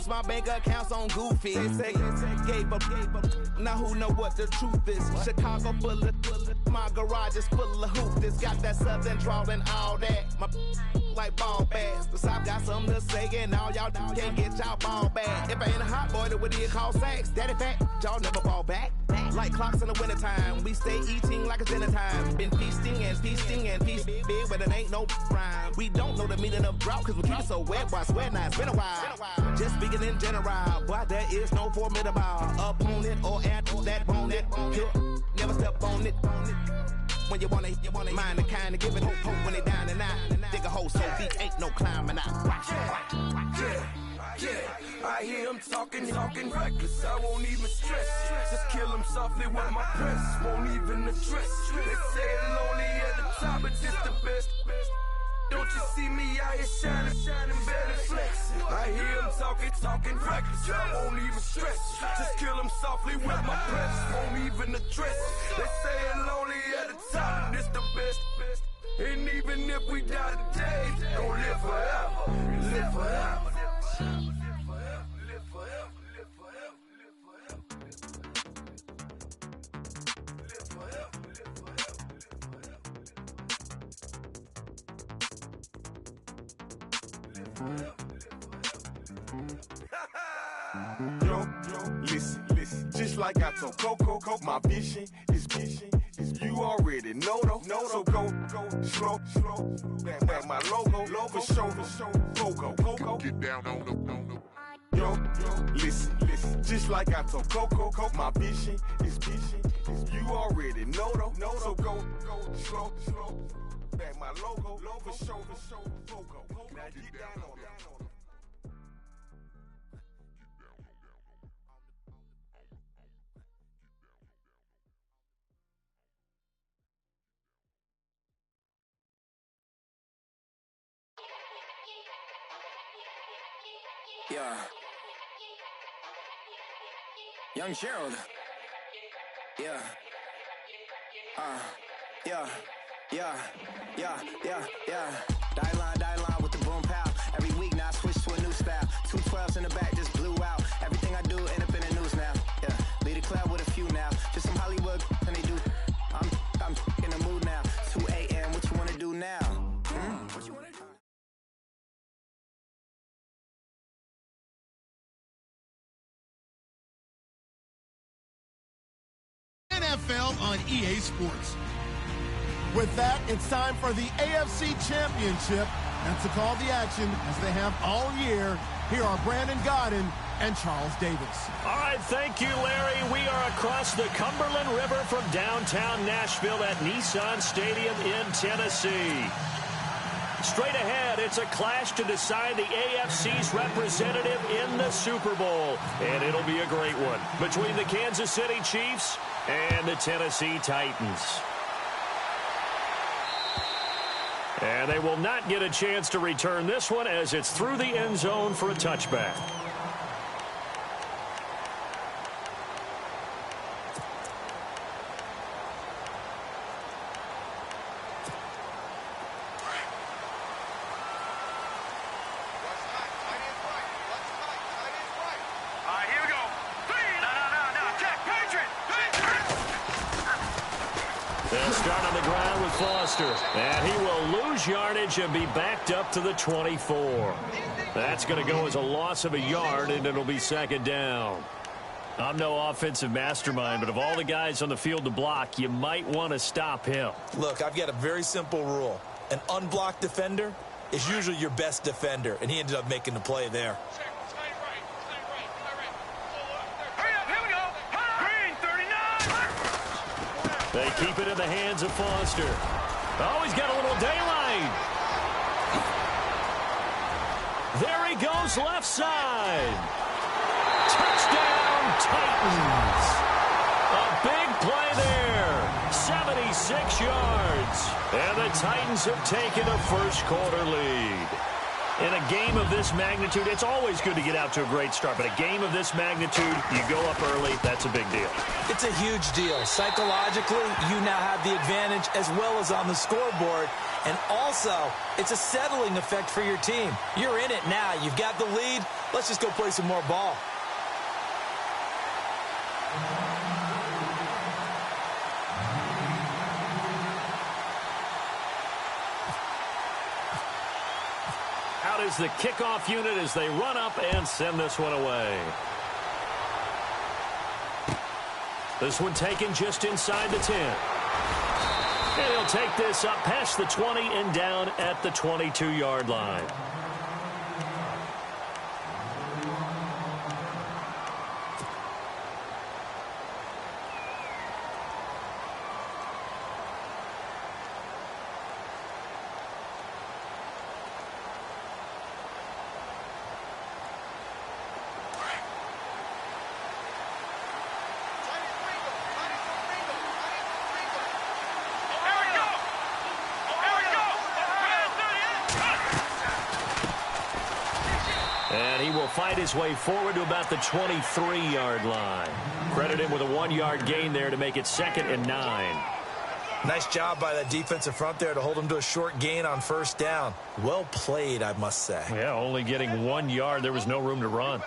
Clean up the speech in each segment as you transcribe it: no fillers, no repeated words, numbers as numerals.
Bounce my bank accounts on Goofy. Say, gave up. Now who know what the truth is? Chicago full of my garage is full of hoopers. Got that southern drawl and all that. My like ball bags. The South got something to say, and all y'all can't get y'all ball back. If I ain't a hot boy, then what do you call sacks? Daddy fat, y'all never ball back. Like clocks in the wintertime, we stay eating like it's dinner time. Been feasting and feasting and feasting big, but it ain't no rhyme. We don't know the meaning of drought, cause we keep it so wet. Boy, I swear now, it's been a while. Just speaking in general, boy, there is no formidable opponent or at that bone it. Never step on it. When you want it, mind the kind of give it hope when they down and out. Dig a hole so deep, ain't no climbing out. Yeah, I hear him talking reckless, I won't even stress. Just kill him softly with my press, won't even address. They say it lonely at the top, but just the best. Don't you see me out here shining, better flex. I hear him talking reckless, I won't even stress. Just kill him softly with my press, won't even address. They say it lonely at the top, this the best. And even if we die today, don't live forever, live forever. Yo, listen, just like I told Coco, my vision is you already know though. So go slow, back my logo, for show, go. Get down on the. Yo, listen, just like I told Coco, my vision is you already know though. So go slow, back my logo, for show, go. Now get down on it. Yeah. Young Gerald. Yeah. Die line with the boom pow. Every week now I switch to a new style. 212s in the back just blew out. Everything I do end up in the news now. Yeah. Lead a club with a few now. Just some Hollywood and they do. I'm in the mood now. 2 a.m. What you wanna do now? What you wanna do? NFL on EA Sports. With that, it's time for the AFC Championship. That's the call to action as they have all year. Here are Brandon Godden and Charles Davis. All right, thank you, Larry. We are across the Cumberland River from downtown Nashville at Nissan Stadium in Tennessee. Straight ahead, it's a clash to decide the AFC's representative in the Super Bowl. And it'll be a great one between the Kansas City Chiefs and the Tennessee Titans. And they will not get a chance to return this one as it's through the end zone for a touchback. They'll start on the ground with Foster. And he will lose yardage and be backed up to the 24. That's going to go as a loss of a yard, and it'll be second down. I'm no offensive mastermind, but of all the guys on the field to block, you might want to stop him. Look, I've got a very simple rule. An unblocked defender is usually your best defender, and he ended up making the play there. They keep it in the hands of Foster. Oh, he's got a little daylight. There he goes left side. Touchdown, Titans. A big play there. 76 yards. And the Titans have taken a first quarter lead. In a game of this magnitude, it's always good to get out to a great start, but a game of this magnitude, you go up early, that's a big deal. It's a huge deal. Psychologically, you now have the advantage as well as on the scoreboard. And also, it's a settling effect for your team. You're in it now. You've got the lead. Let's just go play some more ball. Out is the kickoff unit as they run up and send this one away. This one taken just inside the 10. And he'll take this up past the 20 and down at the 22-yard line. And he will fight his way forward to about the 23-yard line. Credit him with a 1-yard gain there to make it 2nd and 9. Nice job by that defensive front there to hold him to a short gain on first down. Well played, I must say. Yeah, only getting 1 yard. There was no room to run.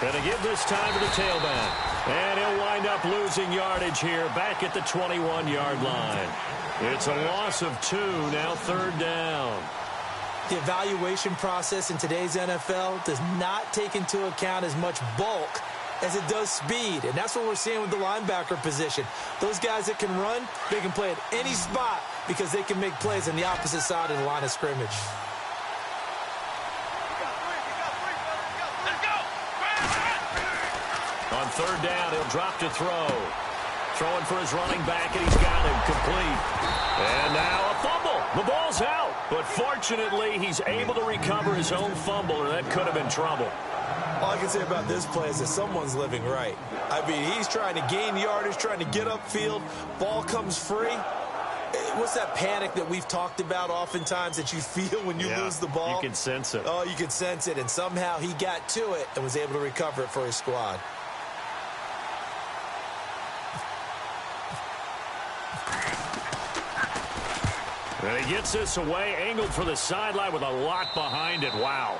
Going to give this time to the tailback. And he'll wind up losing yardage here back at the 21-yard line. It's a loss of 2, now 3rd down. The evaluation process in today's NFL does not take into account as much bulk as it does speed. And that's what we're seeing with the linebacker position. Those guys that can run, they can play at any spot because they can make plays on the opposite side of the line of scrimmage. On 3rd down, he'll drop to throw. Throwing for his running back, and he's got him complete. And now a fumble. The ball's out. But fortunately, he's able to recover his own fumble, or that could have been trouble. All I can say about this play is that someone's living right. I mean, he's trying to gain yardage, trying to get upfield. Ball comes free. What's that panic that we've talked about oftentimes that you feel when you lose the ball? You can sense it. Oh, you can sense it. And somehow he got to it and was able to recover it for his squad. And he gets this away, angled for the sideline with a lot behind it. Wow.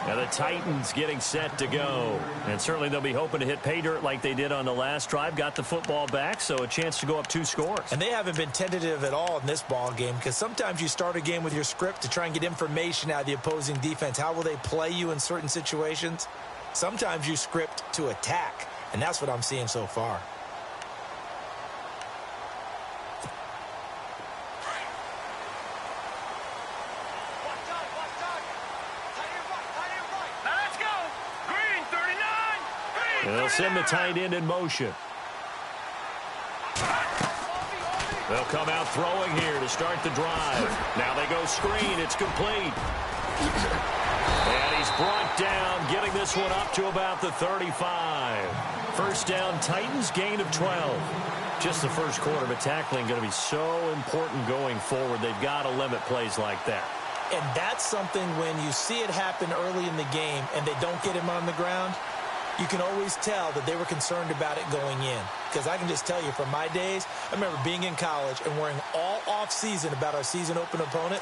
Now the Titans getting set to go. And certainly they'll be hoping to hit pay dirt like they did on the last drive. Got the football back, so a chance to go up 2 scores. And they haven't been tentative at all in this ball game because sometimes you start a game with your script to try and get information out of the opposing defense. How will they play you in certain situations? Sometimes you script to attack, and that's what I'm seeing so far. And they'll send the tight end in motion. They'll come out throwing here to start the drive. Now they go screen. It's complete. And he's brought down, getting this one up to about the 35. First down, Titans, gain of 12. Just the first quarter, but tackling going to be so important going forward. They've got to limit plays like that. And that's something when you see it happen early in the game and they don't get him on the ground, you can always tell that they were concerned about it going in. Because I can just tell you from my days, I remember being in college and worrying all off-season about our season open opponent,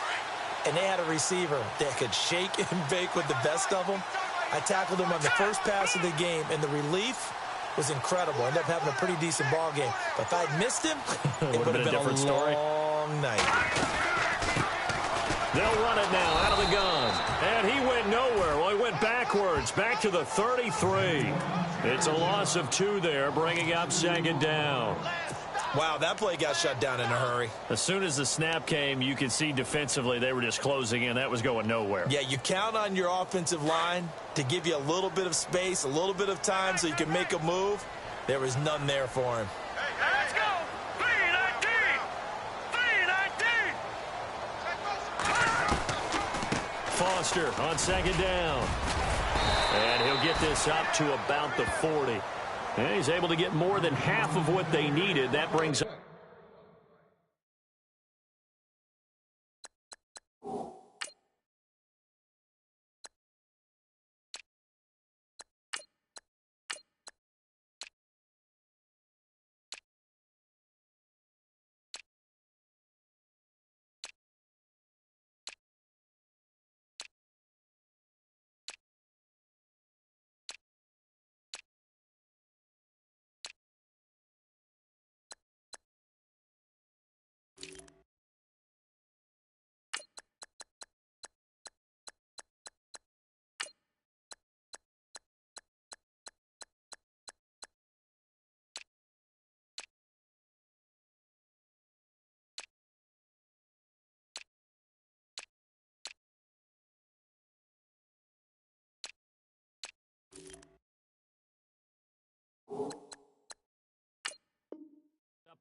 and they had a receiver that could shake and bake with the best of them. I tackled him on the first pass of the game, and the relief was incredible. I ended up having a pretty decent ball game. But if I'd missed him, it would have been a long night. They'll run it now out of the gun. And he went nowhere. Well, he went backwards, back to the 33. It's a loss of 2 there, bringing up 2nd down. Wow, that play got shut down in a hurry. As soon as the snap came, you could see defensively they were just closing in. That was going nowhere. Yeah, you count on your offensive line to give you a little bit of space, a little bit of time so you can make a move. There was none there for him. Let's go! 319! 319! Foster on second down. And he'll get this up to about the 40. And he's able to get more than half of what they needed. That brings up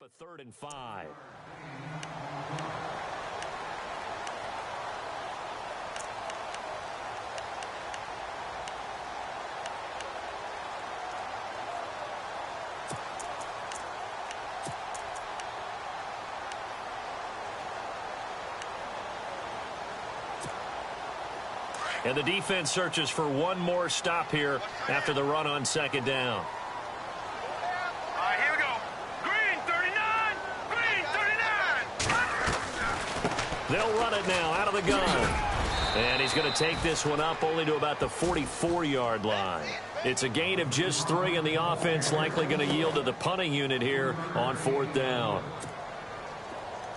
up a 3rd and 5. And the defense searches for one more stop here after the run on second down. All right, here we go. Green 39! Green 39! They'll run it now out of the gun. And he's going to take this one up only to about the 44-yard line. It's a gain of just 3, and the offense likely going to yield to the punting unit here on 4th down.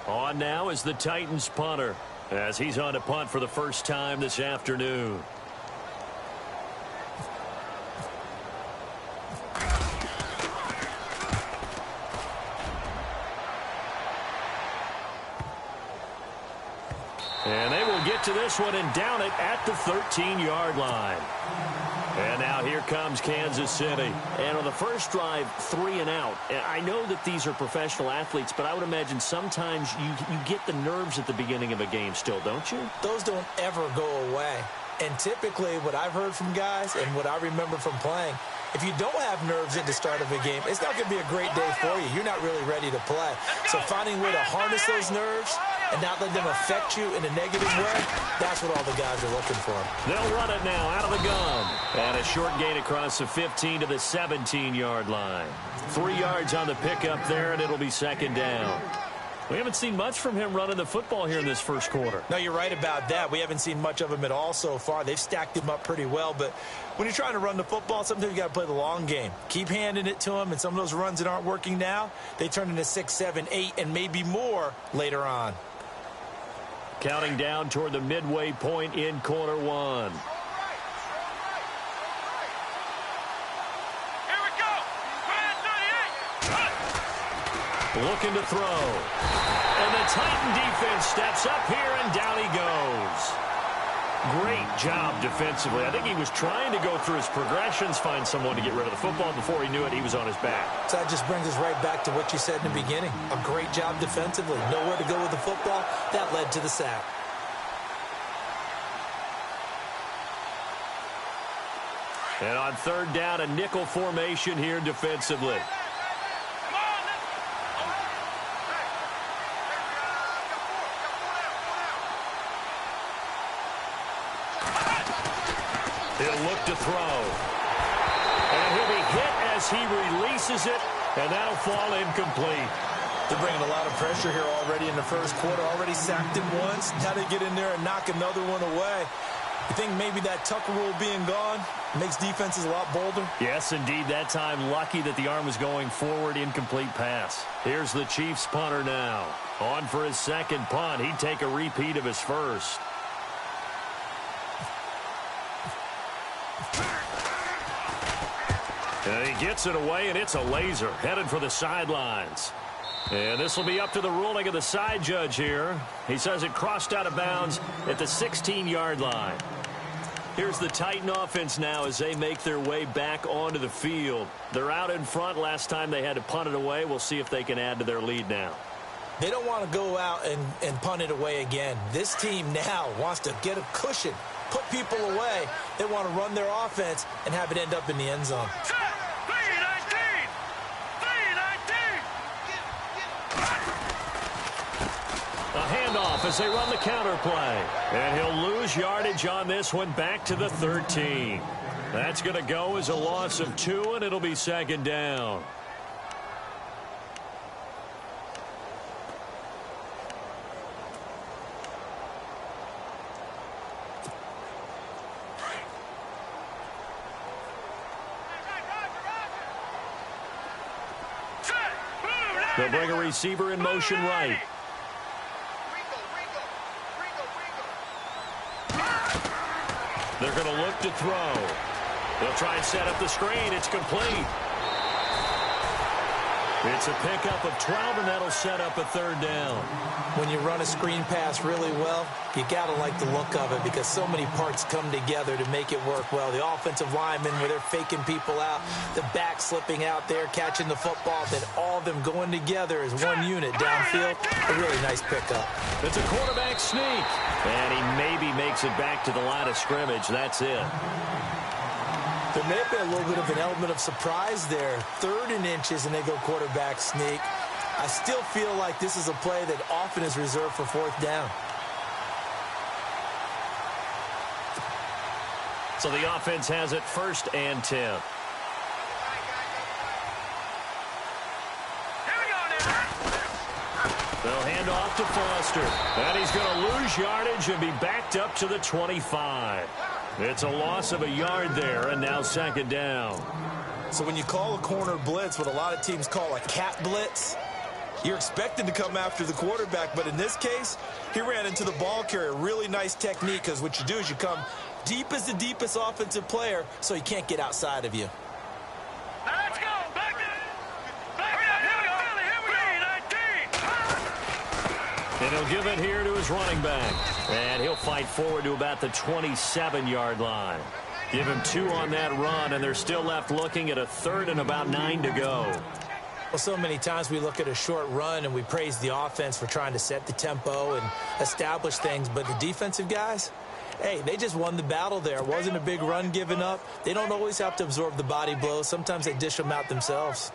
On now is the Titans punter, as he's on to punt for the first time this afternoon. And they will get to this one and down it at the 13-yard line. And now here comes Kansas City. And on the first drive, 3 and out. And I know that these are professional athletes, but I would imagine sometimes you get the nerves at the beginning of a game still, don't you? Those don't ever go away. And typically what I've heard from guys and what I remember from playing, if you don't have nerves at the start of a game, it's not going to be a great day for you. You're not really ready to play. So finding a way to harness those nerves and not let them affect you in a negative way, that's what all the guys are looking for. They'll run it now out of the gun. And a short gain across the 15 to the 17-yard line. 3 yards on the pickup there, and it'll be second down. We haven't seen much from him running the football here in this first quarter. No, you're right about that. We haven't seen much of him at all so far. They've stacked him up pretty well, but when you're trying to run the football, sometimes you got to play the long game. Keep handing it to him, and some of those runs that aren't working now, they turn into 6, 7, 8, and maybe more later on. Counting down toward the midway point in quarter 1. Looking to throw. And the Titan defense steps up here, and down he goes. Great job defensively. I think he was trying to go through his progressions, find someone to get rid of the football. Before he knew it, he was on his back. So that just brings us right back to what you said in the beginning. A great job defensively. Nowhere to go with the football. That led to the sack. And on 3rd down, a nickel formation here defensively. He'll look to throw. And he'll be hit as he releases it, and that'll fall incomplete. They're bringing a lot of pressure here already in the first quarter. Already sacked him once. Now they get in there and knock another one away. You think maybe that Tucker rule being gone makes defenses a lot bolder? Yes, indeed. That time, lucky that the arm was going forward. Incomplete pass. Here's the Chiefs punter now. On for his second punt. He'd take a repeat of his first. And he gets it away, and it's a laser. Headed for the sidelines. And this will be up to the ruling of the side judge here. He says it crossed out of bounds at the 16-yard line. Here's the Titan offense now as they make their way back onto the field. They're out in front. Last time they had to punt it away. We'll see if they can add to their lead now. They don't want to go out and punt it away again. This team now wants to get a cushion, put people away. They want to run their offense and have it end up in the end zone. A handoff as they run the counter play. And he'll lose yardage on this one back to the 13. That's going to go as a loss of 2, and it'll be second down. They'll bring a receiver in motion right. They're going to look to throw. They'll try and set up the screen. It's complete. It's a pickup of 12, and that'll set up a third down. When you run a screen pass really well, you got to like the look of it because so many parts come together to make it work well. The offensive linemen, where they're faking people out, the back slipping out there, catching the football, then all of them going together as one unit downfield. A really nice pickup. It's a quarterback sneak, and he maybe makes it back to the line of scrimmage. That's it. There may have been a little bit of an element of surprise there. 3rd and inches, and they go quarterback sneak. I still feel like this is a play that often is reserved for 4th down. So the offense has it 1st and 10. They'll hand off to Foster. And he's going to lose yardage and be backed up to the 25. It's a loss of a yard there, and now second down. So when you call a corner blitz, what a lot of teams call a cat blitz, you're expected to come after the quarterback. But in this case, he ran into the ball carrier. Really nice technique, because what you do is you come deep as the deepest offensive player so he can't get outside of you. Let's go. Back And he'll give it here to his running back. And he'll fight forward to about the 27-yard line. Give him 2 on that run, and they're still left looking at a 3rd and about 9 to go. Well, so many times we look at a short run and we praise the offense for trying to set the tempo and establish things, but the defensive guys, hey, they just won the battle there. It wasn't a big run given up. They don't always have to absorb the body blows. Sometimes they dish them out themselves.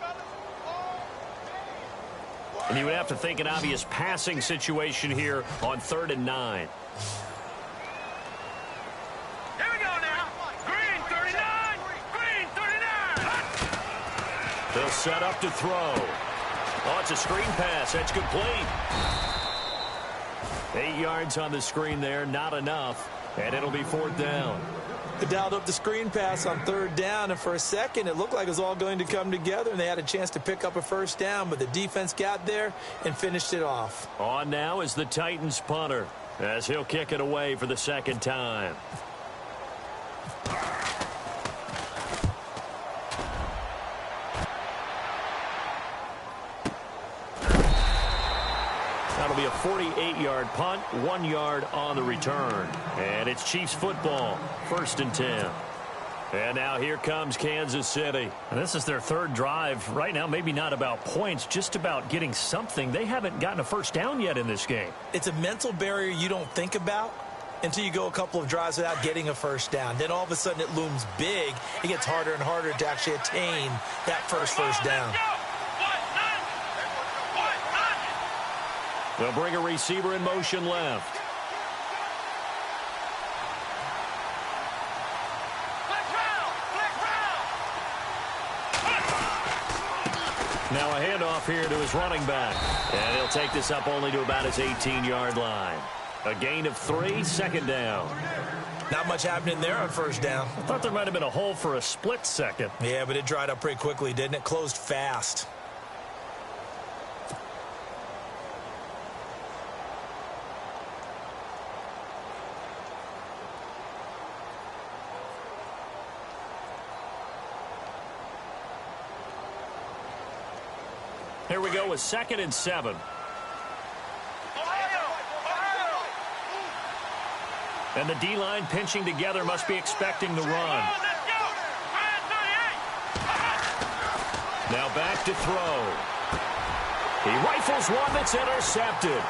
And you would have to think an obvious passing situation here on 3rd and 9. Here we go now. Green 39. Green 39. They'll set up to throw. Oh, it's a screen pass. That's complete. 8 yards on the screen there. Not enough. And it'll be 4th down. They dialed up the screen pass on 3rd down, and for a second it looked like it was all going to come together and they had a chance to pick up a 1st down, but the defense got there and finished it off. On now is the Titans punter as he'll kick it away for the 2nd time. That'll be a 48-yard punt, 1 yard on the return. And it's Chiefs football, 1st and 10. And now here comes Kansas City. And this is their 3rd drive. Right now, maybe not about points, just about getting something. They haven't gotten a 1st down yet in this game. It's a mental barrier you don't think about until you go a couple of drives without getting a 1st down. Then all of a sudden it looms big. It gets harder and harder to actually attain that first down. They'll bring a receiver in motion left. Now a handoff here to his running back. And he'll take this up only to about his 18-yard line. A gain of 3, 2nd down. Not much happening there on 1st down. I thought there might have been a hole for a split second. Yeah, but it dried up pretty quickly, didn't it? Closed fast. Here we go with 2nd and 7. And the D-line pinching together must be expecting the run. Now back to throw. He rifles one that's intercepted.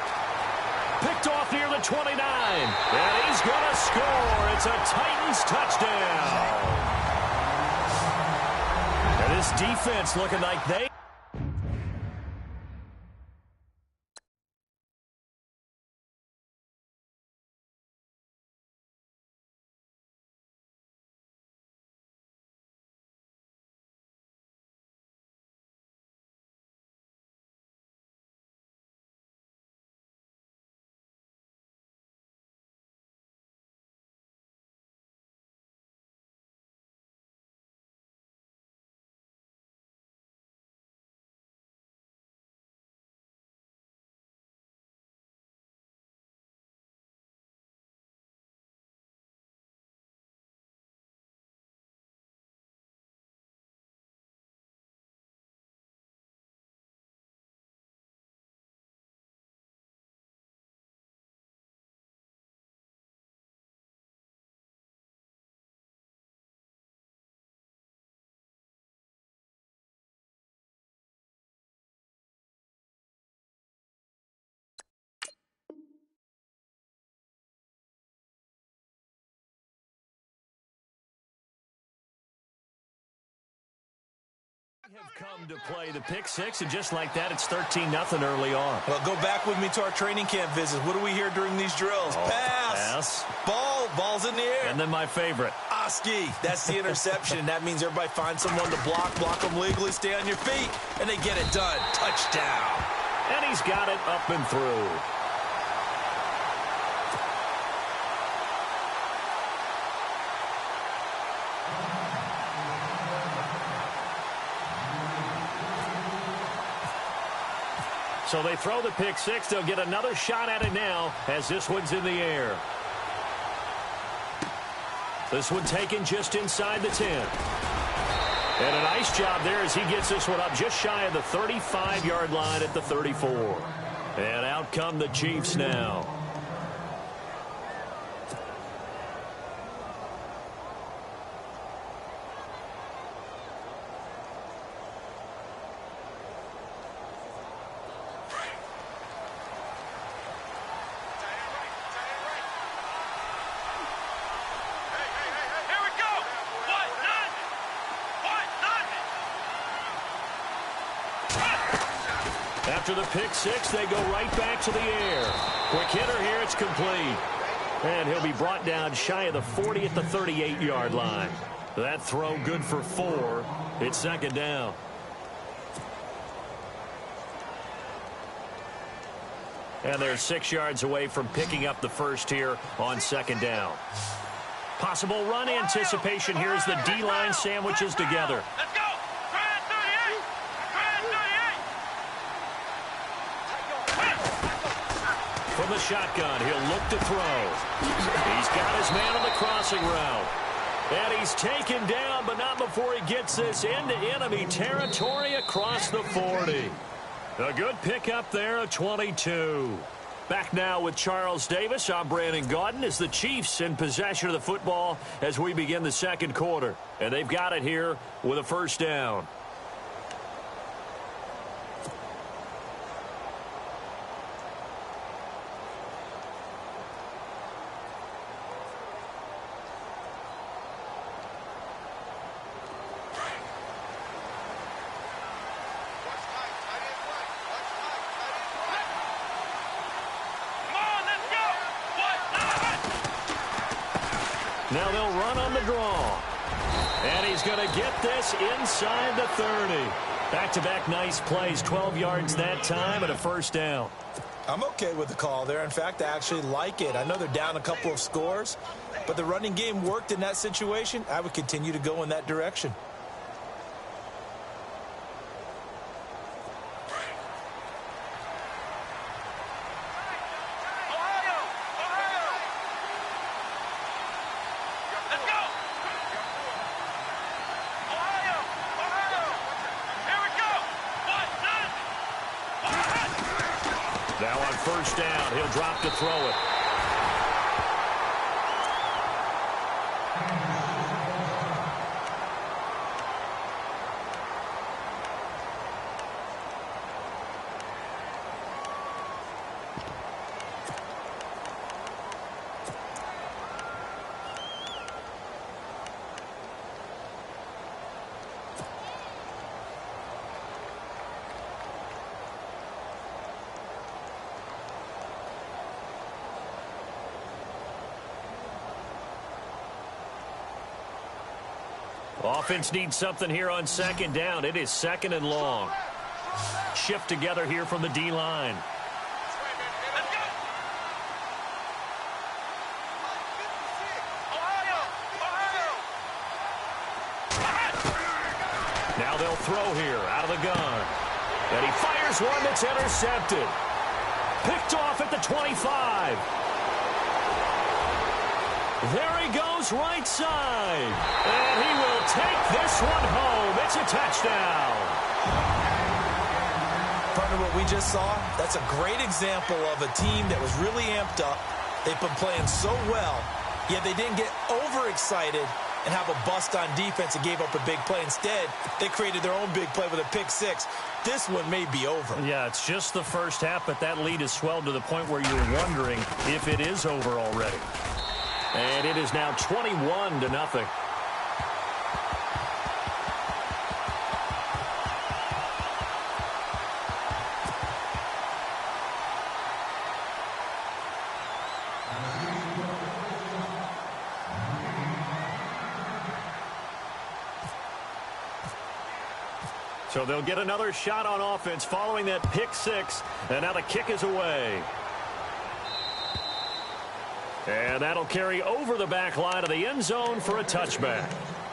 Picked off near the 29. And he's going to score. It's a Titans touchdown. And this defense looking like they... have come to play the pick six, and just like that, it's 13-0 early on. Well, go back with me to our training camp visits. What do we hear during these drills? Pass. Ball's in the air. And then my favorite. Oski. That's the interception. That means everybody finds someone to block them legally, stay on your feet, and they get it done. Touchdown. And he's got it up and through. So they throw the pick six. They'll get another shot at it now as this one's in the air. This one taken just inside the 10. And a nice job there as he gets this one up just shy of the 35-yard line at the 34. And out come the Chiefs now. After the pick six, they go right back to the air. Quick hitter here, it's complete. And he'll be brought down shy of the 40 at the 38-yard line. That throw good for 4. It's second down. And they're 6 yards away from picking up the first here on second down. Possible run anticipation here as the D-line sandwiches together. Let's go! From the shotgun, he'll look to throw. He's got his man on the crossing route. And he's taken down, but not before he gets this into enemy territory across the 40. A good pickup there, a 22. Back now with Charles Davis. I'm Brandon Gaudin as the Chiefs in possession of the football as we begin the second quarter. And they've got it here with a first down. Now they'll run on the draw. And he's going to get this inside the 30. Back-to-back nice plays, 12 yards that time and a first down. I'm okay with the call there. In fact, I actually like it. I know they're down a couple of scores, but the running game worked in that situation. I would continue to go in that direction. Now on first down, he'll drop to throw it. Offense needs something here on second down. It is second and long. Shift together here from the D-line. Now they'll throw here out of the gun. And he fires one that's intercepted. Picked off at the 25. There he goes right side. And he will take this one home. It's a touchdown. Partner, what we just saw, that's a great example of a team that was really amped up. They've been playing so well, yet they didn't get overexcited and have a bust on defense and gave up a big play. Instead, they created their own big play with a pick six. This one may be over. Yeah, it's just the first half, but that lead has swelled to the point where you're wondering if it is over already. And it is now 21-0. So they'll get another shot on offense following that pick six. And now the kick is away. And that'll carry over the back line of the end zone for a touchback.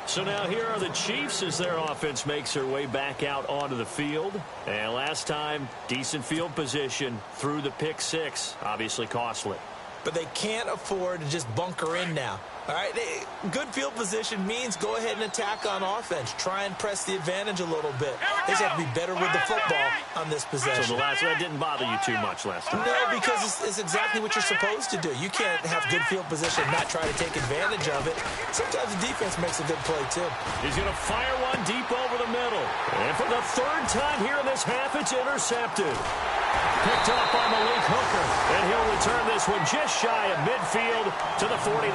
So now here are the Chiefs as their offense makes their way back out onto the field. And last time, decent field position through the pick six. Obviously costly. But they can't afford to just bunker in now. All right, good field position means go ahead and attack on offense. Try and press the advantage a little bit. They just have to be better with the football on this possession. So that didn't bother you too much last time? No, because it's exactly what you're supposed to do. You can't have good field position and not try to take advantage of it. Sometimes the defense makes a good play, too. He's going to fire one deep over the middle. And for the third time here in this half, it's intercepted. Picked up by Malik Hooker. And he'll return this one just shy of midfield to the 49.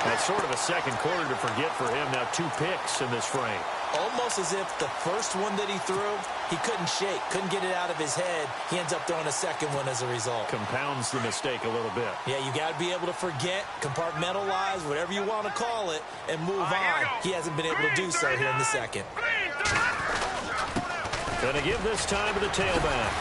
That's sort of a second quarter to forget for him. Now 2 picks in this frame. Almost as if the first one that he threw, he couldn't shake, couldn't get it out of his head. He ends up throwing a second one as a result. Compounds the mistake a little bit. Yeah, you got to be able to forget, compartmentalize, whatever you want to call it, and move on. He hasn't been able to do so here in the second. Going to give this time to the tailback.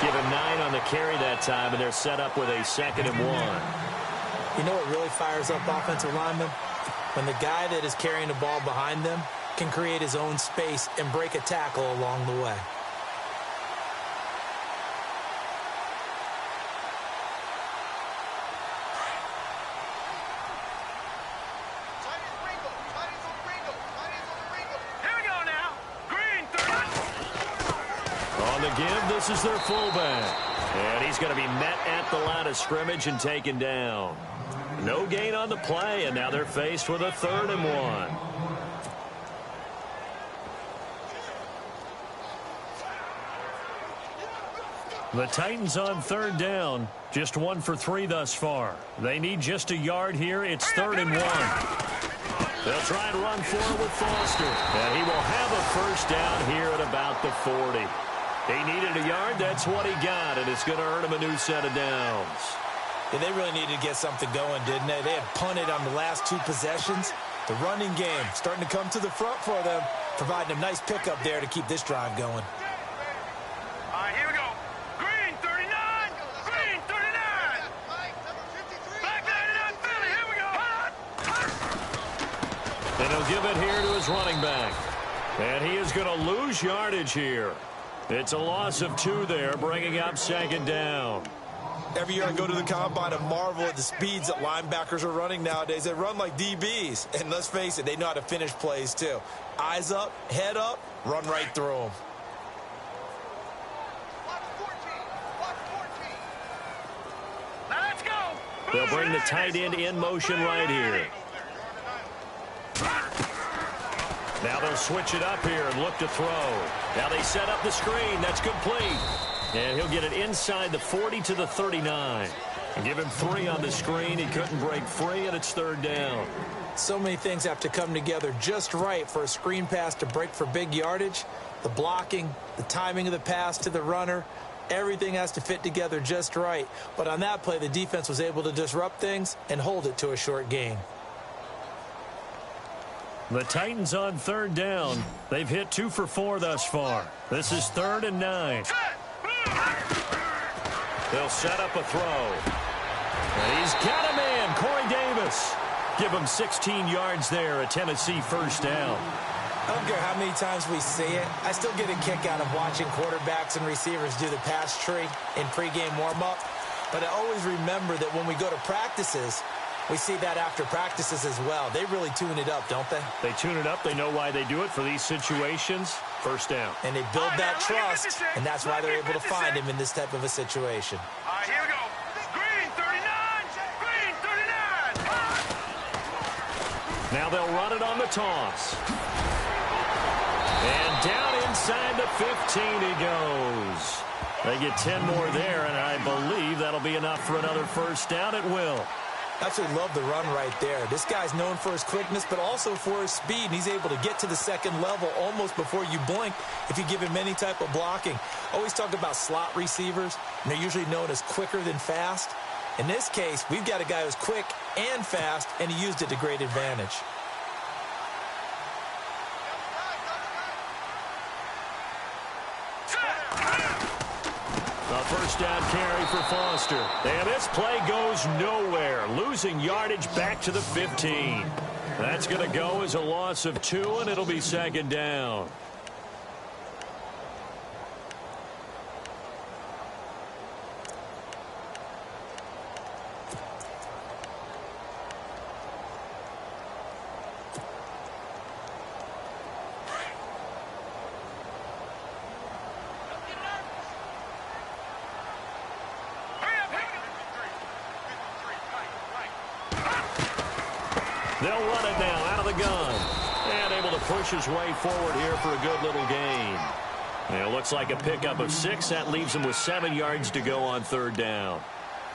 Given 9 on the carry that time, and they're set up with a 2nd and 1. You know what really fires up offensive linemen? When the guy that is carrying the ball behind them can create his own space and break a tackle along the way. This is their fullback. And he's going to be met at the line of scrimmage and taken down. No gain on the play, and now they're faced with a 3rd and 1. The Titans on 3rd down. Just 1 for 3 thus far. They need just a yard here. It's 3rd and 1. They'll try and run forward with Foster. And he will have a first down here at about the 40. He needed a yard. That's what he got, and it's going to earn him a new set of downs. Yeah, they really needed to get something going, didn't they? They had punted on the last 2 possessions. The running game starting to come to the front for them, providing a nice pickup there to keep this drive going. All right, here we go. Green 39. Green 39. Back line it up, Philly. Here we go. And he'll give it here to his running back. And he is going to lose yardage here. It's a loss of 2 there, bringing up 2nd down. Every year I go to the combine and marvel at the speeds that linebackers are running nowadays. They run like DBs. And let's face it, they know how to finish plays too. Eyes up, head up, run right through them. Now let's go. They'll bring the tight end in motion right here. Now they'll switch it up here and look to throw. Now they set up the screen. That's complete. And he'll get it inside the 40 to the 39. And give him 3 on the screen. He couldn't break free, and it's 3rd down. So many things have to come together just right for a screen pass to break for big yardage. The blocking, the timing of the pass to the runner, Everything has to fit together just right. But on that play, the defense was able to disrupt things and hold it to a short gain. The Titans on third down. They've hit 2 for 4 thus far. This is 3rd and 9. They'll set up a throw. And he's got a man, Corey Davis. Give him 16 yards there, a Tennessee first down. I don't care how many times we see it. I still get a kick out of watching quarterbacks and receivers do the pass tree in pregame warm-up. But I always remember that when we go to practices, we see that after practices as well. They really tune it up, don't they? They tune it up. They know why they do it for these situations. First down. And they build that trust, and that's why they're able to find him in this type of a situation. All right, here we go. Green 39. Green 39. Now they'll run it on the toss. And down inside the 15 he goes. They get 10 more there, and I believe that'll be enough for another first down. It will. Absolutely love the run right there. This guy's known for his quickness, but also for his speed. And he's able to get to the second level almost before you blink if you give him any type of blocking. Always talk about slot receivers, and they're usually known as quicker than fast. In this case, we've got a guy who's quick and fast, and he used it to great advantage. A first down carry for Foster. And this play goes nowhere. Losing yardage back to the 15. That's going to go as a loss of 2, and it'll be second down. They'll run it now out of the gun. And able to push his way forward here for a good little gain. And it looks like a pickup of 6. That leaves him with 7 yards to go on third down.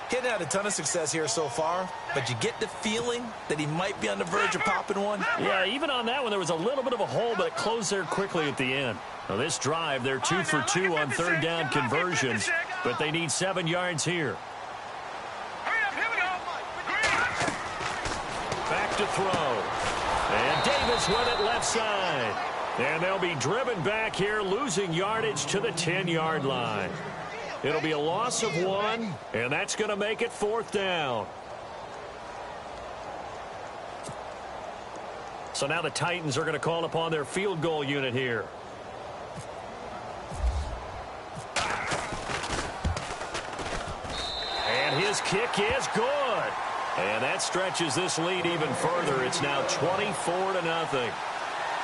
Hitting had a ton of success here so far, but you get the feeling that he might be on the verge of popping one. Yeah, even on that one, there was a little bit of a hole, but it closed there quickly at the end. Now this drive, they're 2 for 2 on third down conversions, but they need 7 yards here. Back to throw. And Davis with it left side. And they'll be driven back here, losing yardage to the 10-yard line. It'll be a loss of 1, and that's going to make it 4th down. So now the Titans are going to call upon their field goal unit here. And his kick is good. And that stretches this lead even further. It's now 24-0.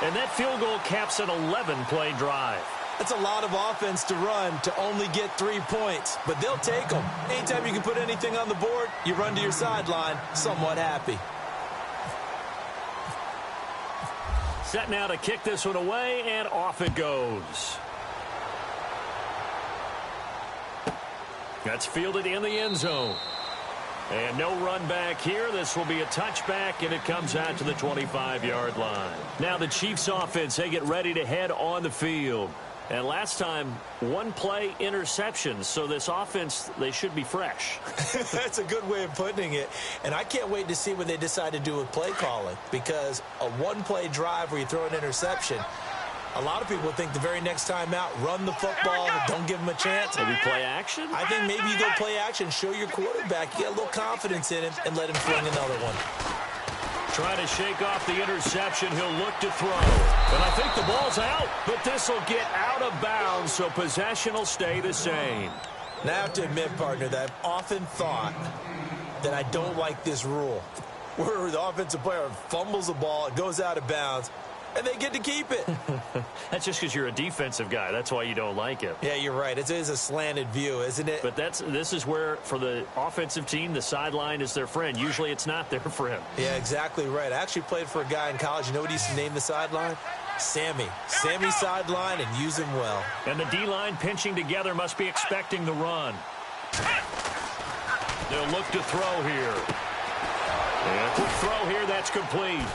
And that field goal caps an 11-play drive. That's a lot of offense to run to only get 3 points, but they'll take them. Anytime you can put anything on the board, you run to your sideline somewhat happy. Set now to kick this one away, and off it goes. That's fielded in the end zone. And no run back here. This will be a touchback, and it comes out to the 25-yard line. Now the Chiefs offense, they get ready to head on the field. And last time, 1 play interceptions. So this offense, they should be fresh. That's a good way of putting it. And I can't wait to see what they decide to do with play calling. Because a 1-play drive where you throw an interception, a lot of people think the very next time out, run the football, don't give them a chance. Maybe play action? I think maybe you go play action, show your quarterback, you get a little confidence in him, and let him fling another one. Trying to shake off the interception. He'll look to throw. And I think the ball's out, but this will get out of bounds, so possession will stay the same. Now I have to admit, partner, that I've often thought that I don't like this rule, where the offensive player fumbles the ball, it goes out of bounds, and they get to keep it. That's just because you're a defensive guy. That's why you don't like it. Yeah, you're right. It is a slanted view, isn't it? But this is where, for the offensive team, the sideline is their friend. Usually it's not their friend. Yeah, exactly right. I actually played for a guy in college. You know what he used to name the sideline? Sammy. Sammy sideline, and use him well. And the D-line pinching together must be expecting the run. They'll look to throw here. And a quick throw here, that's complete.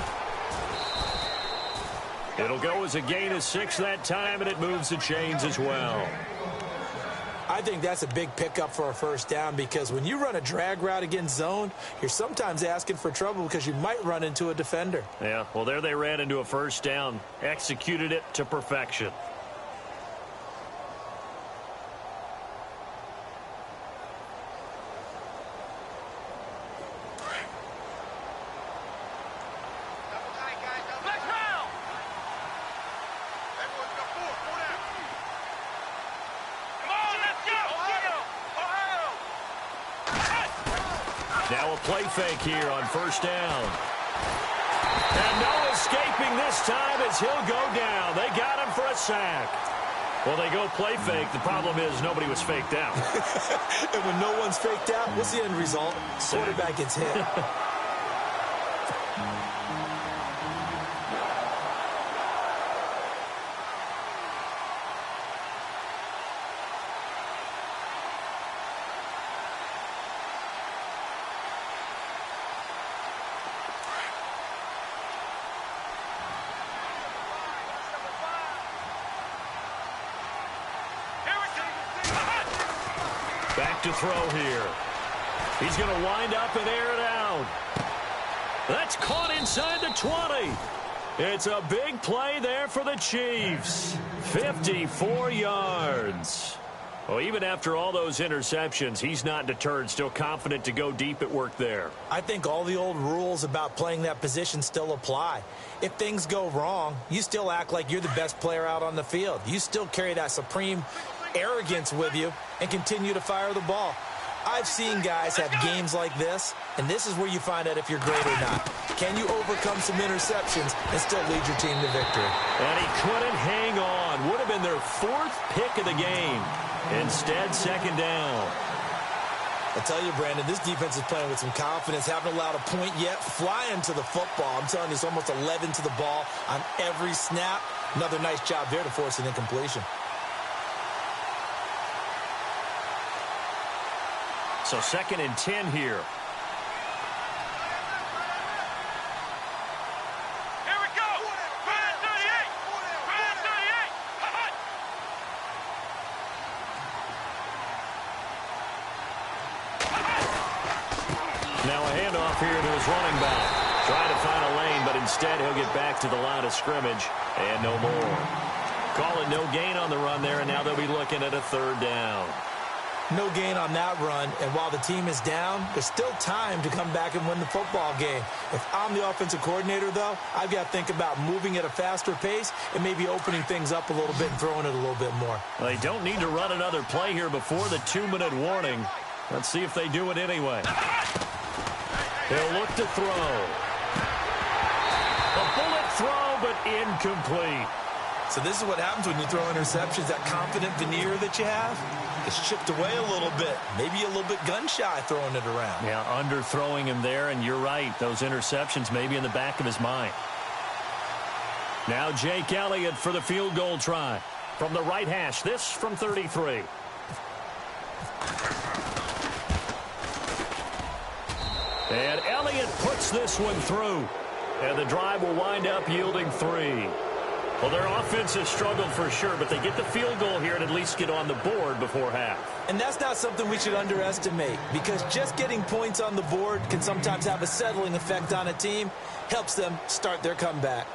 It'll go as a gain of 6 that time, and it moves the chains as well. I think that's a big pickup for a first down because when you run a drag route against zone, you're sometimes asking for trouble because you might run into a defender. Yeah, well, there they ran into a first down, executed it to perfection. Now a play fake here on first down. And no escaping this time as he'll go down. They got him for a sack. Well, they go play fake. The problem is nobody was faked out. And when no one's faked out, what's the end result? Quarterback gets hit. Back to throw here. He's going to wind up and air it out. That's caught inside the 20. It's a big play there for the Chiefs. 54 yards. Well, even after all those interceptions, he's not deterred, still confident to go deep at work there. I think all the old rules about playing that position still apply. If things go wrong, you still act like you're the best player out on the field. You still carry that supreme arrogance with you and continue to fire the ball. I've seen guys have games like this, and this is where you find out if you're great or not. Can you overcome some interceptions and still lead your team to victory? And he couldn't hang on. Would have been their fourth pick of the game. Instead, second down. I tell you, Brandon, this defense is playing with some confidence. Haven't allowed a point yet. Flying to the football. I'm telling you, it's almost 11 to the ball on every snap. Another nice job there to force an incompletion. So 2nd and 10 here. Here we go. 38. Now a handoff here to his running back. Trying to find a lane, but instead he'll get back to the line of scrimmage and no more. Calling no gain on the run there, and now they'll be looking at a 3rd down. No gain on that run, and while the team is down, there's still time to come back and win the football game. If I'm the offensive coordinator, though, I've got to think about moving at a faster pace and maybe opening things up a little bit and throwing it a little bit more. Well, they don't need to run another play here before the 2-minute warning. Let's see if they do it anyway. They'll look to throw. A bullet throw, but incomplete. So this is what happens when you throw interceptions. That confident veneer that you have, it's chipped away a little bit. Maybe a little bit gun-shy throwing it around. Yeah, underthrowing him there, and you're right. Those interceptions may be in the back of his mind. Now Jake Elliott for the field goal try. From the right hash, this from 33. And Elliott puts this one through. And the drive will wind up yielding 3. Well, their offense has struggled for sure, but they get the field goal here and at least get on the board before half. And that's not something we should underestimate, because just getting points on the board can sometimes have a settling effect on a team, helps them start their comeback.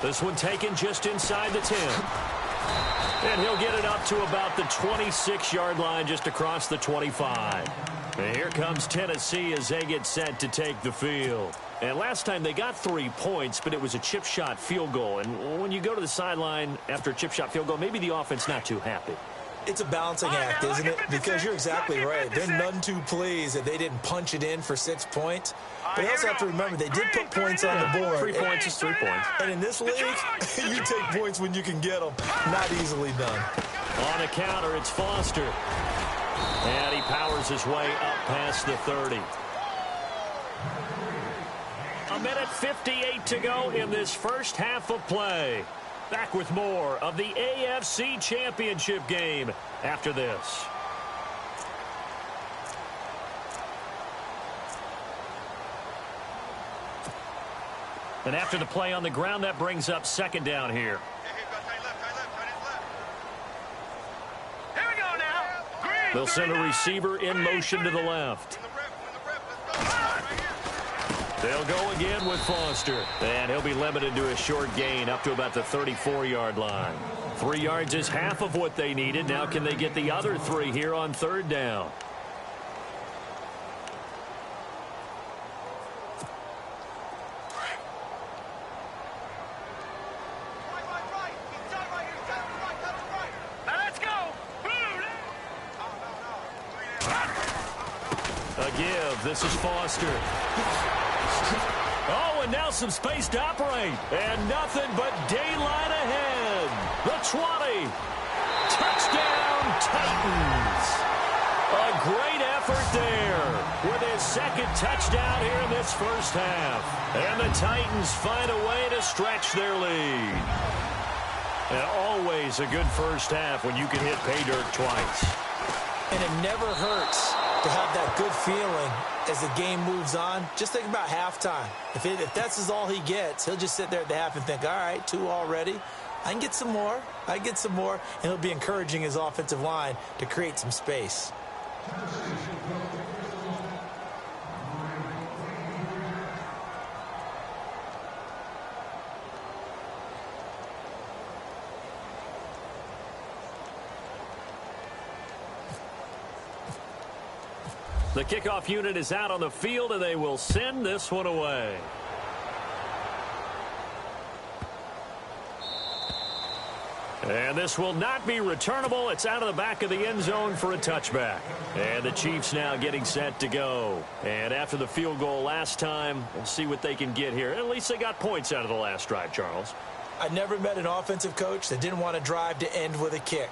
This one taken just inside the 10. And he'll get it up to about the 26-yard line, just across the 25. And here comes Tennessee as they get set to take the field. And last time they got 3 points, but it was a chip shot field goal. And when you go to the sideline after a chip shot field goal, maybe the offense not too happy. It's a balancing act, isn't it? Because you're exactly right. They're none too pleased that they didn't punch it in for 6 points. But they also have to remember they did put points on the board. 3 points is 3 points. And in this league, you take points when you can get them. Not easily done. On the counter, it's Foster. And he powers his way up past the 30. A minute 58 to go in this first half of play. Back with more of the AFC Championship game after this. And after the play on the ground, that brings up second down here. They'll send a receiver in motion to the left. They'll go again with Foster. And he'll be limited to a short gain up to about the 34-yard line. 3 yards is half of what they needed. Now can they get the other 3 here on third down? A give. This is Foster. Oh, and now some space to operate. And nothing but daylight ahead. The 20. Touchdown, Titans. A great effort there with his second touchdown here in this first half. And the Titans find a way to stretch their lead. And always a good first half when you can hit pay dirt twice. And it never hurts to have that good feeling as the game moves on. Just think about halftime. If that's all he gets, he'll just sit there at the half and think, all right, 2 already. I can get some more. I can get some more. And he'll be encouraging his offensive line to create some space. The kickoff unit is out on the field, and they will send this one away. And this will not be returnable. It's out of the back of the end zone for a touchback. And the Chiefs now getting set to go. And after the field goal last time, we'll see what they can get here. At least they got points out of the last drive, Charles. I never met an offensive coach that didn't want to drive to end with a kick.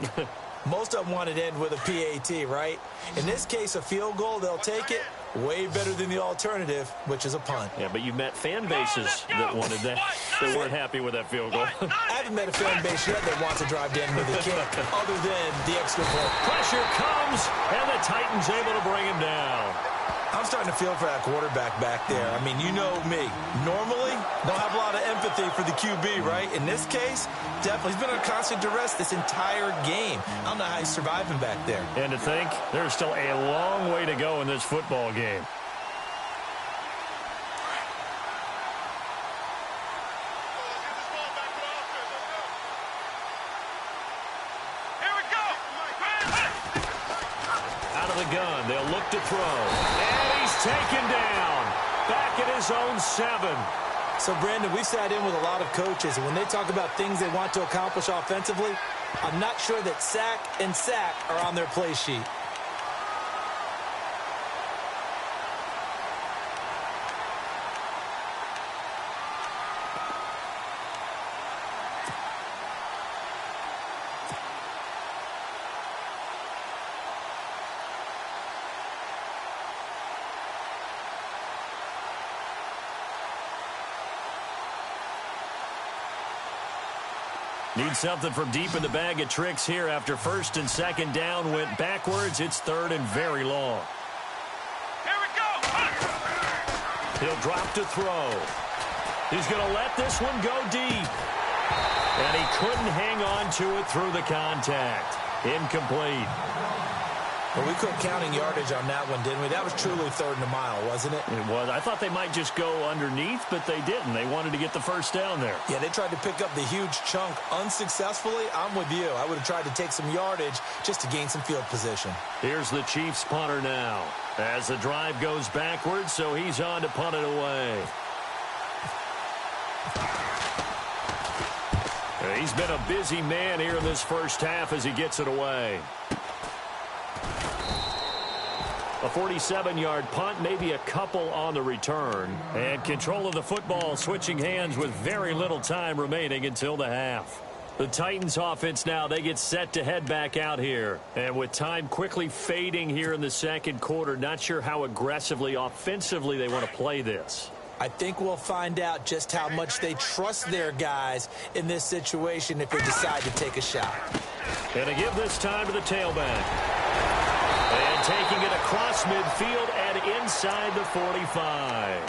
Most of them wanted to end with a PAT, right? In this case, a field goal, they'll take it. Way better than the alternative, which is a punt. Yeah, but you met fan bases that wanted that. They weren't happy with that field goal. I haven't met a fan base yet that wants to drive to end with a kick, other than the extra point. Pressure comes, and the Titans able to bring him down. I'm starting to feel for that quarterback back there. I mean, you know me. Normally, don't have a lot of empathy for the QB, right? In this case, definitely. He's been on constant duress this entire game. I don't know how he's surviving back there. And to think, there's still a long way to go in this football game. Out of the gun, they'll look to throw. Taken down, back at his own 7. So, Brandon, we've sat in with a lot of coaches, and when they talk about things they want to accomplish offensively, I'm not sure that sack and sack are on their play sheet. Need something from deep in the bag of tricks here after first and second down went backwards. It's third and very long. Here we go. He'll drop to throw. He's going to let this one go deep. And he couldn't hang on to it through the contact. Incomplete. Well, we quit counting yardage on that one, didn't we? That was truly third and a mile, wasn't it? It was. I thought they might just go underneath, but they didn't. They wanted to get the first down there. Yeah, they tried to pick up the huge chunk unsuccessfully. I'm with you. I would have tried to take some yardage just to gain some field position. Here's the Chiefs punter now as the drive goes backwards, so he's on to punt it away. He's been a busy man here in this first half as he gets it away. A 47-yard punt, maybe a couple on the return. And control of the football switching hands with very little time remaining until the half. The Titans offense now, they get set to head back out here. And with time quickly fading here in the second quarter, not sure how aggressively, offensively they want to play this. I think we'll find out just how much they trust their guys in this situation if they decide to take a shot. And to give this time to the tailback. And taking it across midfield and inside the 45.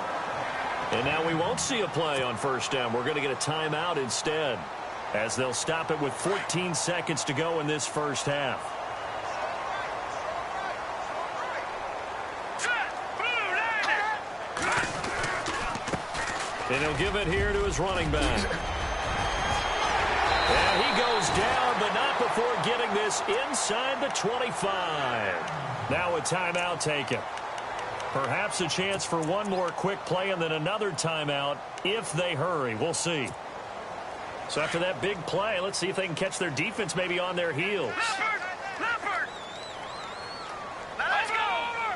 And now we won't see a play on first down. We're going to get a timeout instead, as they'll stop it with 14 seconds to go in this first half. And he'll give it here to his running back. And he goes down, but not before getting this inside the 25. Now a timeout taken. Perhaps a chance for one more quick play and then another timeout if they hurry. We'll see. So after that big play, let's see if they can catch their defense maybe on their heels. Leopard! Let's go!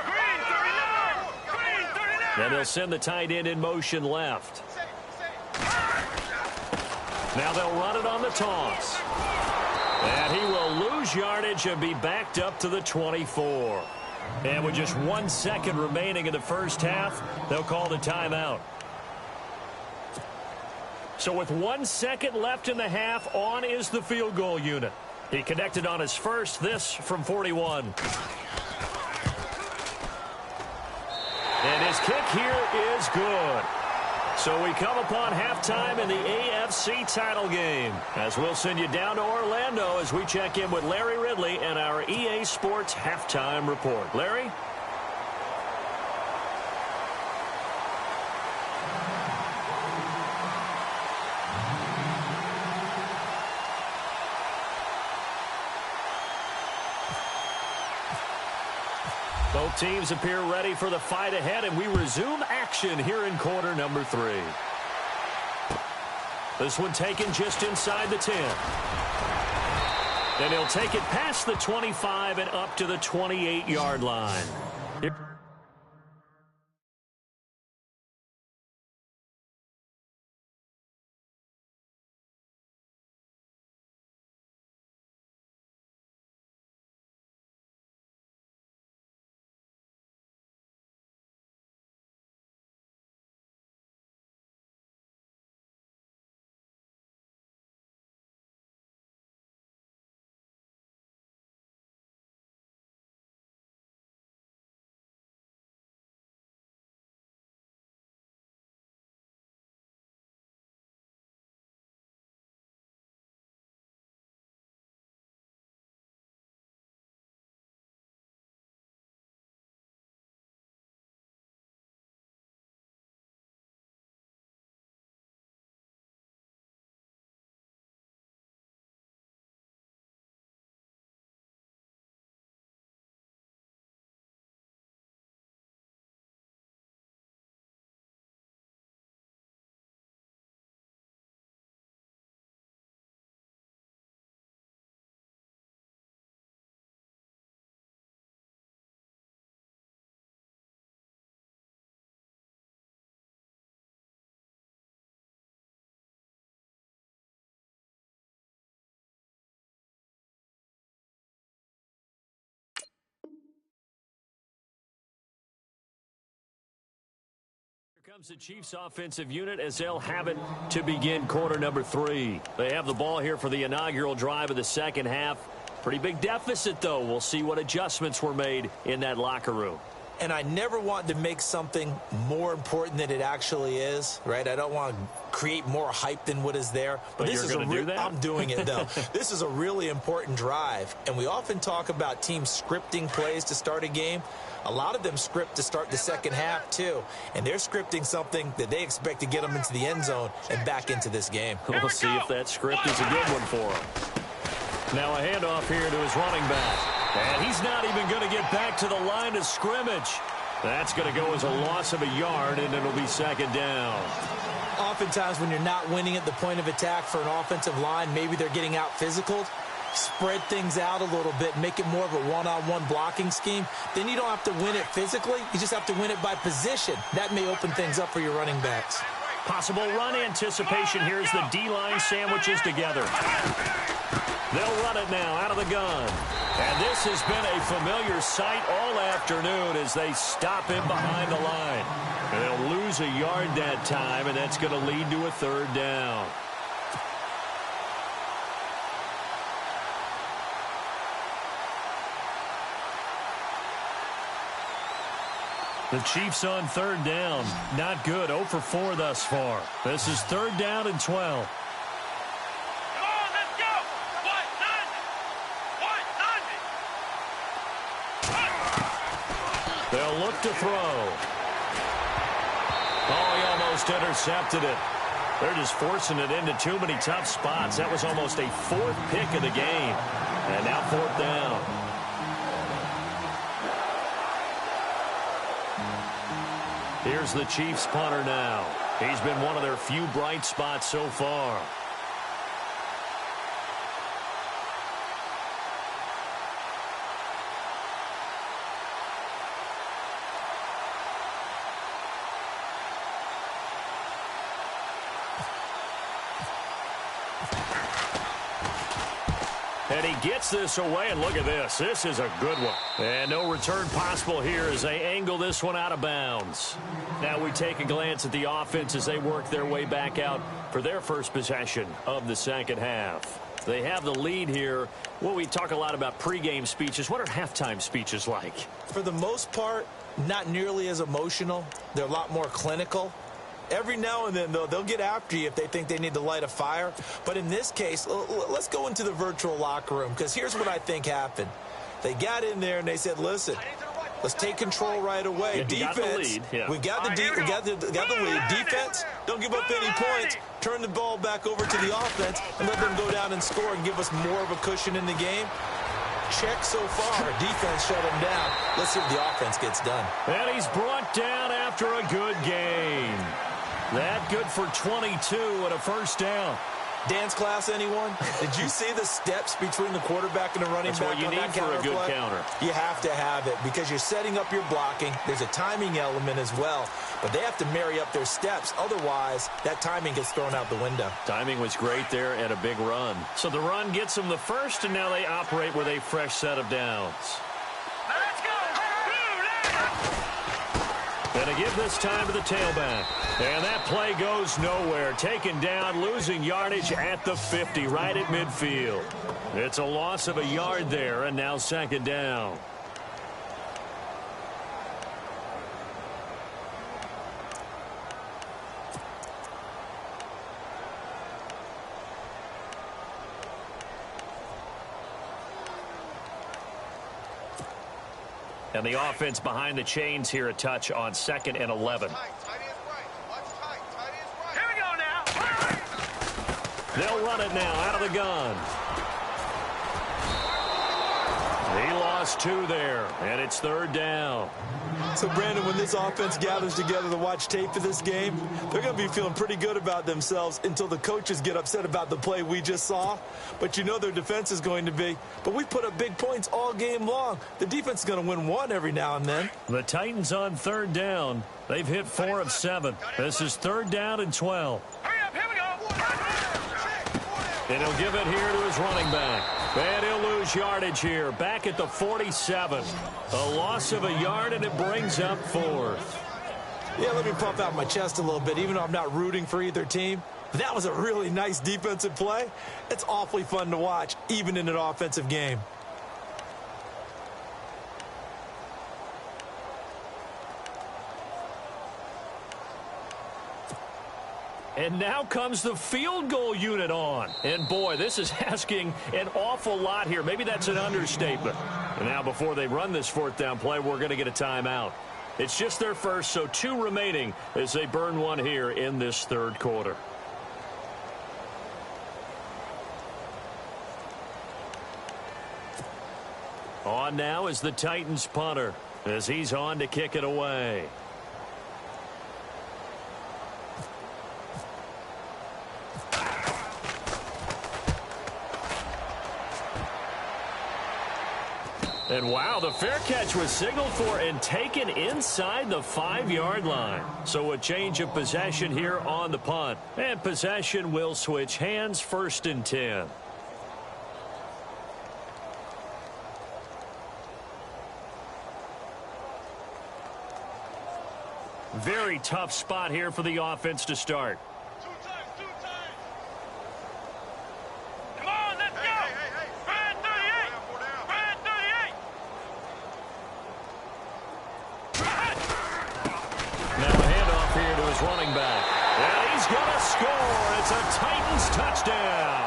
Green 39! Green 39! Then they'll send the tight end in motion left. Now they'll run it on the toss. And he will lose yardage and be backed up to the 24. And with just 1 second remaining in the first half, they'll call the timeout. So with 1 second left in the half, on is the field goal unit. He connected on his first, this from 41. And his kick here is good. So we come upon halftime in the AFC title game, as we'll send you down to Orlando as we check in with Larry Ridley and our EA Sports halftime report. Larry? Both teams appear ready for the fight ahead, and we resume action here in quarter number 3. This one taken just inside the 10. Then he'll take it past the 25 and up to the 28-yard line. Here comes the Chiefs offensive unit as they'll have it to begin quarter number 3. They have the ball here for the inaugural drive of the second half. Pretty big deficit, though. We'll see what adjustments were made in that locker room. And I never want to make something more important than it actually is, right? I don't want to create more hype than what is there. But this you're going to do that? I'm doing it, though. This is a really important drive. And we often talk about teams scripting plays to start a game. A lot of them script to start the second half, too. And they're scripting something that they expect to get them into the end zone and back into this game. We'll see if that script is a good one for them. Now a handoff here to his running back. And he's not even going to get back to the line of scrimmage. That's going to go as a loss of a yard, and it'll be second down. Oftentimes when you're not winning at the point of attack for an offensive line, maybe they're getting out physical. Spread things out a little bit, make it more of a one-on-one blocking scheme. Then you don't have to win it physically. You just have to win it by position. That may open things up for your running backs. Possible run anticipation. Here's the D-line sandwiches together. They'll run it now out of the gun. And this has been a familiar sight all afternoon as they stop him behind the line. And they'll lose a yard that time, and that's going to lead to a third down. The Chiefs on third down. Not good. 0 for 4 thus far. This is third down and 12. Come on, let's go! They'll look to throw. Oh, he almost intercepted it. They're just forcing it into too many tough spots. That was almost a fourth pick of the game. And now fourth down. Here's the Chiefs punter now. He's been one of their few bright spots so far. And he gets this away, and look at this. This is a good one. And no return possible here as they angle this one out of bounds. Now we take a glance at the offense as they work their way back out for their first possession of the second half. They have the lead here. Well, we talk a lot about pregame speeches. What are halftime speeches like? For the most part, not nearly as emotional. They're a lot more clinical. Every now and then, though, they'll get after you if they think they need to light a fire. But in this case, let's go into the virtual locker room, because here's what I think happened. They got in there and they said, listen, let's take control right away. Yeah, Defense, we got the lead. Defense, don't give up any points. Turn the ball back over to the offense and let them go down and score and give us more of a cushion in the game. Check so far. Defense shut him down. Let's see if the offense gets done. And he's brought down after a good game. That good for 22 and a first down. Dance class, anyone? Did you see the steps between the quarterback and the running back on that counter play? That's what you need for a good counter. You have to have it because you're setting up your blocking. There's a timing element as well, but they have to marry up their steps. Otherwise, that timing gets thrown out the window. Timing was great there and a big run. So the run gets them the first, and now they operate with a fresh set of downs. Let's go! And to give this time to the tailback. And that play goes nowhere. Taken down, losing yardage at the 50, right at midfield. It's a loss of a yard there, and now second down. And the offense behind the chains here, a touch on 2nd and 11. Here we go now. They'll run it now out of the gun. He lost 2 there, and it's third down. So, Brandon, when this offense gathers together to watch tape of this game, they're going to be feeling pretty good about themselves until the coaches get upset about the play we just saw. But you know their defense is going to be. But we put up big points all game long. The defense is going to win one every now and then. The Titans on third down. They've hit 4 of 7. This is third down and 12. Hurry up, here we go. And he'll give it here to his running back. And he'll lose yardage here. Back at the 47. A loss of a yard, and it brings up 4th. Yeah, let me puff out my chest a little bit, even though I'm not rooting for either team. But that was a really nice defensive play. It's awfully fun to watch, even in an offensive game. And now comes the field goal unit on. And, boy, this is asking an awful lot here. Maybe that's an understatement. And now before they run this fourth down play, we're going to get a timeout. It's just their first, so 2 remaining as they burn one here in this third quarter. On now is the Titans punter as he's on to kick it away. And wow, the fair catch was signaled for and taken inside the 5-yard line. So a change of possession here on the punt. And possession will switch hands, 1st and 10. Very tough spot here for the offense to start. Come on, let's go. Brand 38. Brand 38. Now a handoff here to his running back. And he's going to score. It's a Titans touchdown.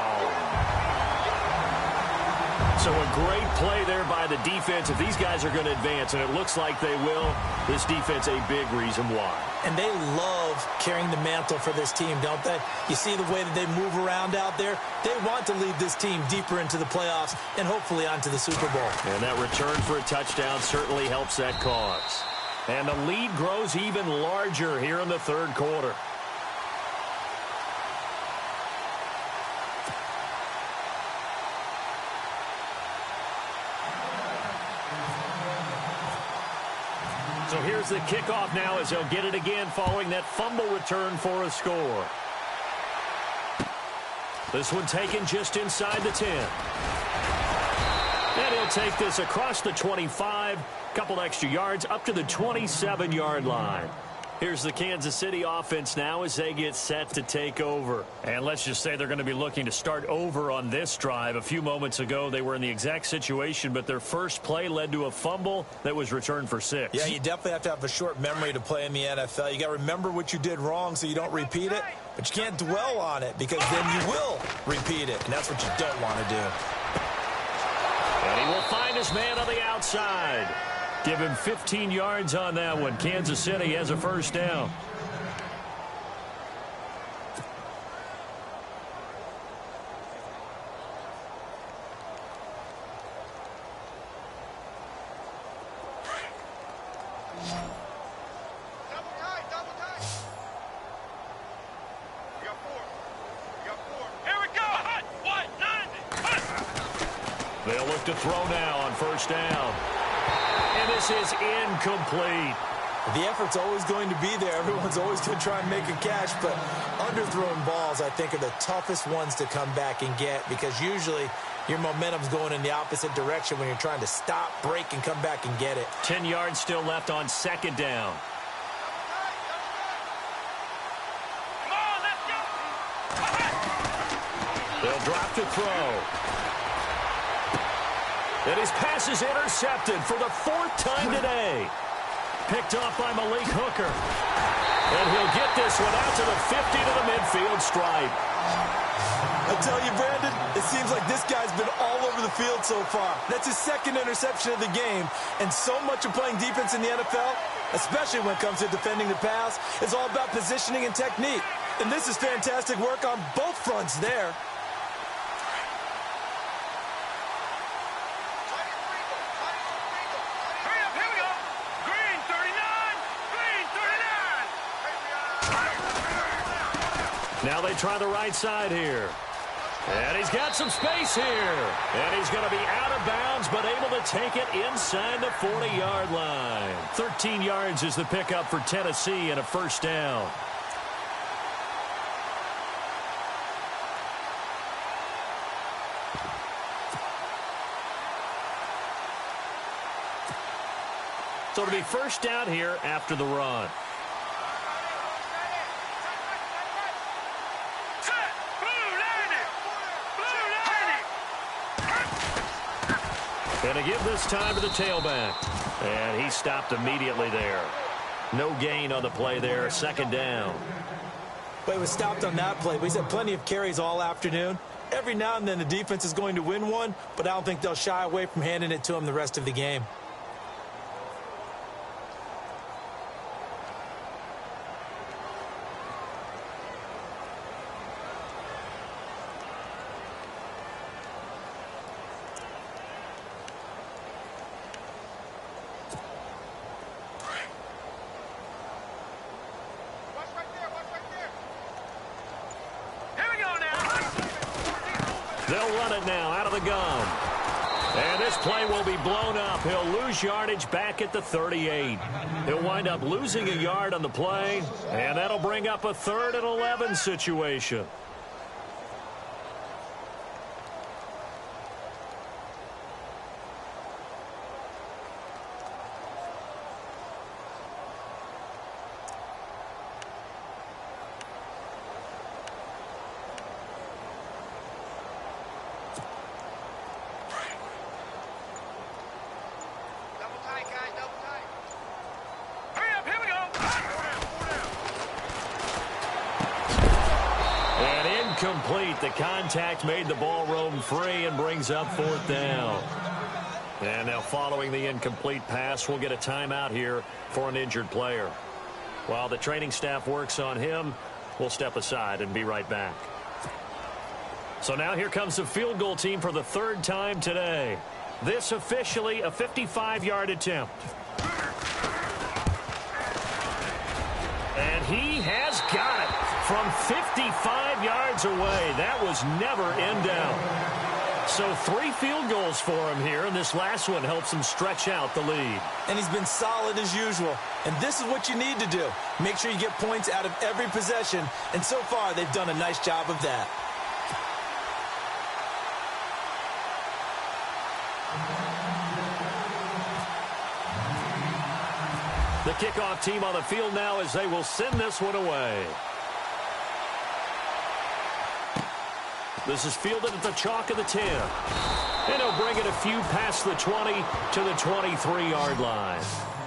So a great play there by the defense. If these guys are going to advance, and it looks like they will, this defense a big reason why. And they love carrying the mantle for this team, don't they? You see the way that they move around out there? They want to lead this team deeper into the playoffs and hopefully onto the Super Bowl. And that return for a touchdown certainly helps that cause. And the lead grows even larger here in the third quarter. So here's the kickoff now as they'll get it again following that fumble return for a score. This one taken just inside the 10. And he'll take this across the 25, couple extra yards up to the 27-yard line. Here's the Kansas City offense now as they get set to take over. And let's just say they're going to be looking to start over on this drive. A few moments ago, they were in the exact situation, but their first play led to a fumble that was returned for 6. Yeah, you definitely have to have a short memory to play in the NFL. You got to remember what you did wrong so you don't repeat it, but you can't dwell on it because then you will repeat it, and that's what you don't want to do. And he will find his man on the outside. Give him 15 yards on that one. Kansas City has a first down. They'll look to throw now on first down. And this is incomplete. The effort's always going to be there. Everyone's always going to try and make a catch, but underthrown balls, I think, are the toughest ones to come back and get because usually your momentum's going in the opposite direction when you're trying to stop, break, and come back and get it. 10 yards still left on second down. Come on, let's go. They'll drop to throw. And his pass is intercepted for the 4th time today. Picked off by Malik Hooker. And he'll get this one out to the 50 to the midfield stripe. I tell you, Brandon, it seems like this guy's been all over the field so far. That's his 2nd interception of the game. And so much of playing defense in the NFL, especially when it comes to defending the pass, is all about positioning and technique. And this is fantastic work on both fronts there. Now they try the right side here. And he's got some space here. And he's going to be out of bounds, but able to take it inside the 40-yard line. 13 yards is the pickup for Tennessee and a first down. So it'll be first down here after the run. And to give this time to the tailback. And he stopped immediately there. No gain on the play there. Second down. Well, he was stopped on that play, but he's had plenty of carries all afternoon. Every now and then the defense is going to win one, but I don't think they'll shy away from handing it to him the rest of the game. They'll run it now out of the gun. And this play will be blown up. He'll lose yardage back at the 38. He'll wind up losing a yard on the play, and that'll bring up a 3rd and 11 situation. incomplete. The contact made the ball roam free and brings up 4th down. And now following the incomplete pass, we'll get a timeout here for an injured player. While the training staff works on him, we'll step aside and be right back. So now here comes the field goal team for the 3rd time today. This officially a 55-yard attempt. And he has got it from 55 yards away. That was never in doubt. So 3 field goals for him here, and this last one helps him stretch out the lead. And he's been solid as usual. And this is what you need to do. Make sure you get points out of every possession. And so far, they've done a nice job of that. The kickoff team on the field now as they will send this one away. This is fielded at the chalk of the 10. And he'll bring it a few past the 20 to the 23-yard line.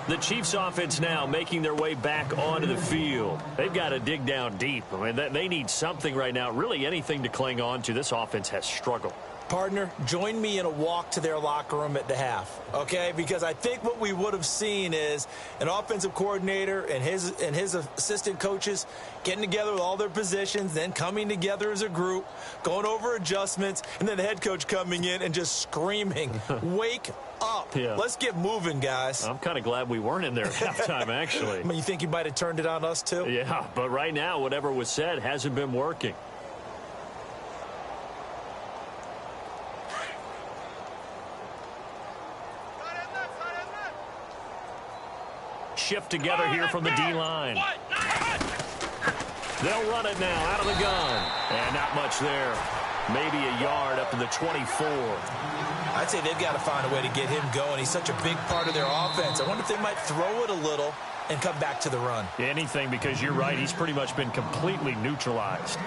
The Chiefs offense now making their way back onto the field. They've got to dig down deep. I mean, they need something right now, really anything to cling on to. This offense has struggled. Partner, join me in a walk to their locker room at the half, okay? Because I think what we would have seen is an offensive coordinator and his assistant coaches getting together with all their positions, then coming together as a group, going over adjustments, and then the head coach coming in and just screaming, wake up. Yeah. Let's get moving, guys. I'm kind of glad we weren't in there at halftime, actually. I mean, you think you might have turned it on us, too? Yeah, but right now, whatever was said hasn't been working. Shift together here from the D-line. They'll run it now out of the gun. And not much there. Maybe a yard up to the 24. I'd say they've got to find a way to get him going. He's such a big part of their offense. I wonder if they might throw it a little and come back to the run. Anything, because you're right. He's pretty much been completely neutralized.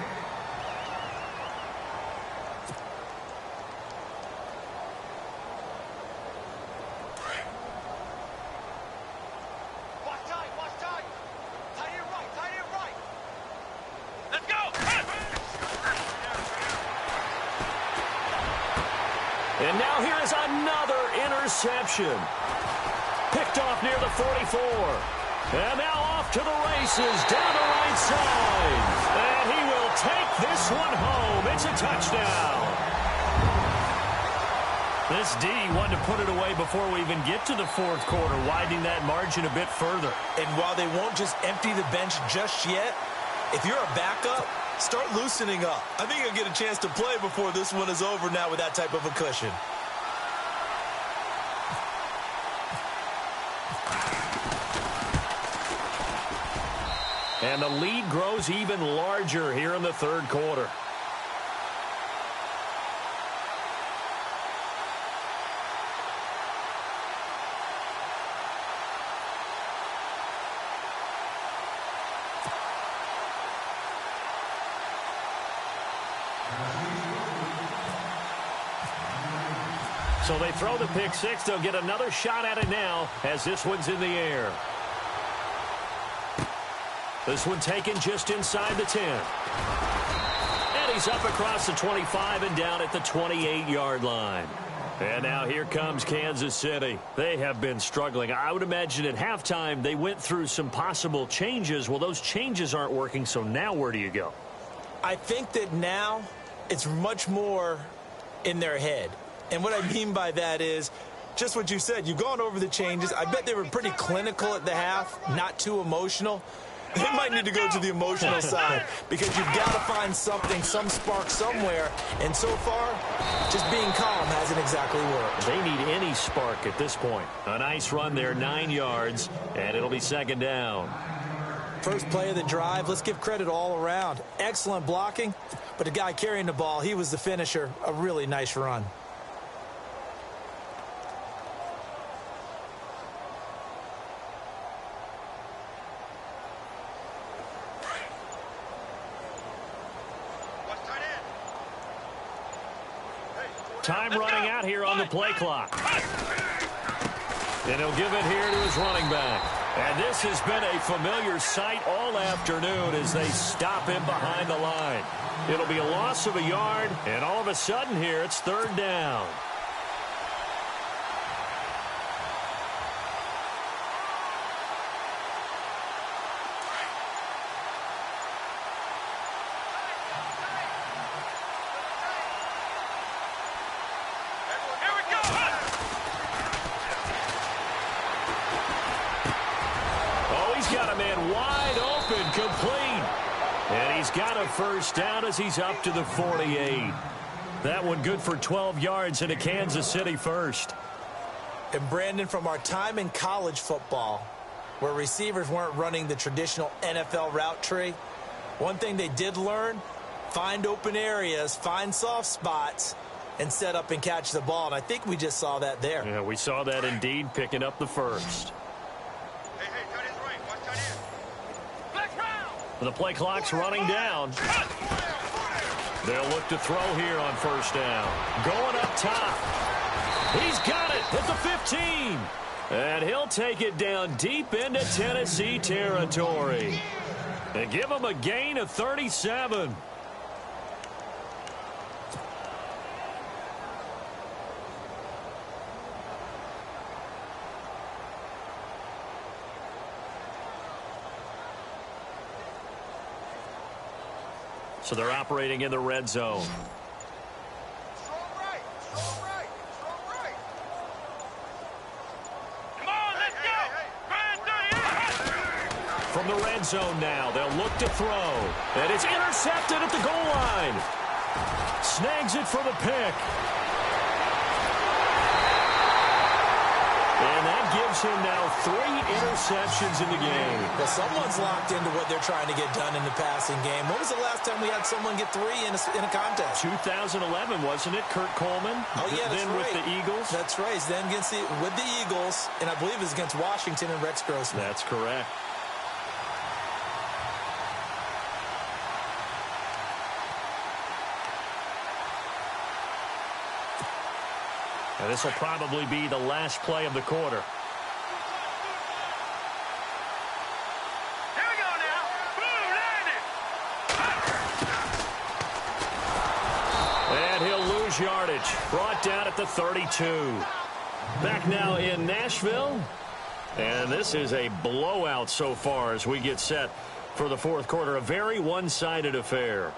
And now here is another interception. Picked off near the 44. And now off to the races down the right side. And he will take this one home. It's a touchdown. This D wanted to put it away before we even get to the 4th quarter, widening that margin a bit further. And while they won't just empty the bench just yet, if you're a backup, start loosening up. I think you'll get a chance to play before this one is over now with that type of a cushion. And the lead grows even larger here in the 3rd quarter. So they throw the pick six. They'll get another shot at it now as this one's in the air. This one taken just inside the 10. And he's up across the 25 and down at the 28-yard line. And now here comes Kansas City. They have been struggling. I would imagine at halftime they went through some possible changes. Well, those changes aren't working, so now where do you go? I think that now it's much more in their head. And what I mean by that is just what you said. You've gone over the changes. I bet they were pretty clinical at the half, not too emotional. They might need to go to the emotional side because you've got to find something, some spark somewhere. And so far, just being calm hasn't exactly worked. They need any spark at this point. A nice run there, 9 yards, and it'll be 2nd down. First play of the drive, let's give credit all around. Excellent blocking, but the guy carrying the ball, he was the finisher. A really nice run. Time running out here on the play clock. And he'll give it here to his running back. And this has been a familiar sight all afternoon as they stop him behind the line. It'll be a loss of a yard, and all of a sudden here it's third down. Got a first down as he's up to the 48. That one good for 12 yards into Kansas City first. And Brandon, from our time in college football, where receivers weren't running the traditional NFL route tree, one thing they did learn, find open areas, find soft spots, and set up and catch the ball. And I think we just saw that there. Yeah, we saw that indeed, picking up the first. The play clock's running down. They'll look to throw here on first down. Going up top. He's got it at the 15. And he'll take it down deep into Tennessee territory. And give him a gain of 37. So they're operating in the red zone. Strong right. Strong right. Strong right. Come on, let's go. From the red zone now, they'll look to throw. And it's intercepted at the goal line. Snags it for the pick. And that gives him now 3 interceptions in the game. Well, someone's locked into what they're trying to get done in the passing game. When was the last time we had someone get 3 in a contest? 2011, wasn't it? Kurt Coleman. Oh, yeah, that's then right. with the Eagles. That's right. Then with the Eagles, and I believe it was against Washington and Rex Grossman. That's correct. And this will probably be the last play of the quarter. Here we go now. Boom, landed. And he'll lose yardage. Brought down at the 32. Back now in Nashville. And this is a blowout so far as we get set for the fourth quarter. A very one-sided affair.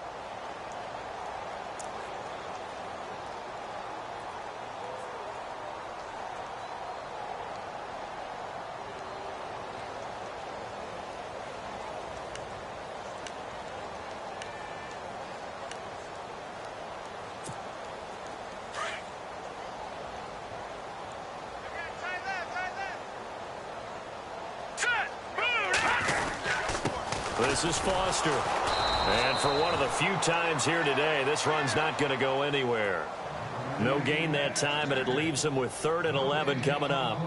This is Foster. And for one of the few times here today, this run's not going to go anywhere. No gain that time, and it leaves them with 3rd and 11 coming up.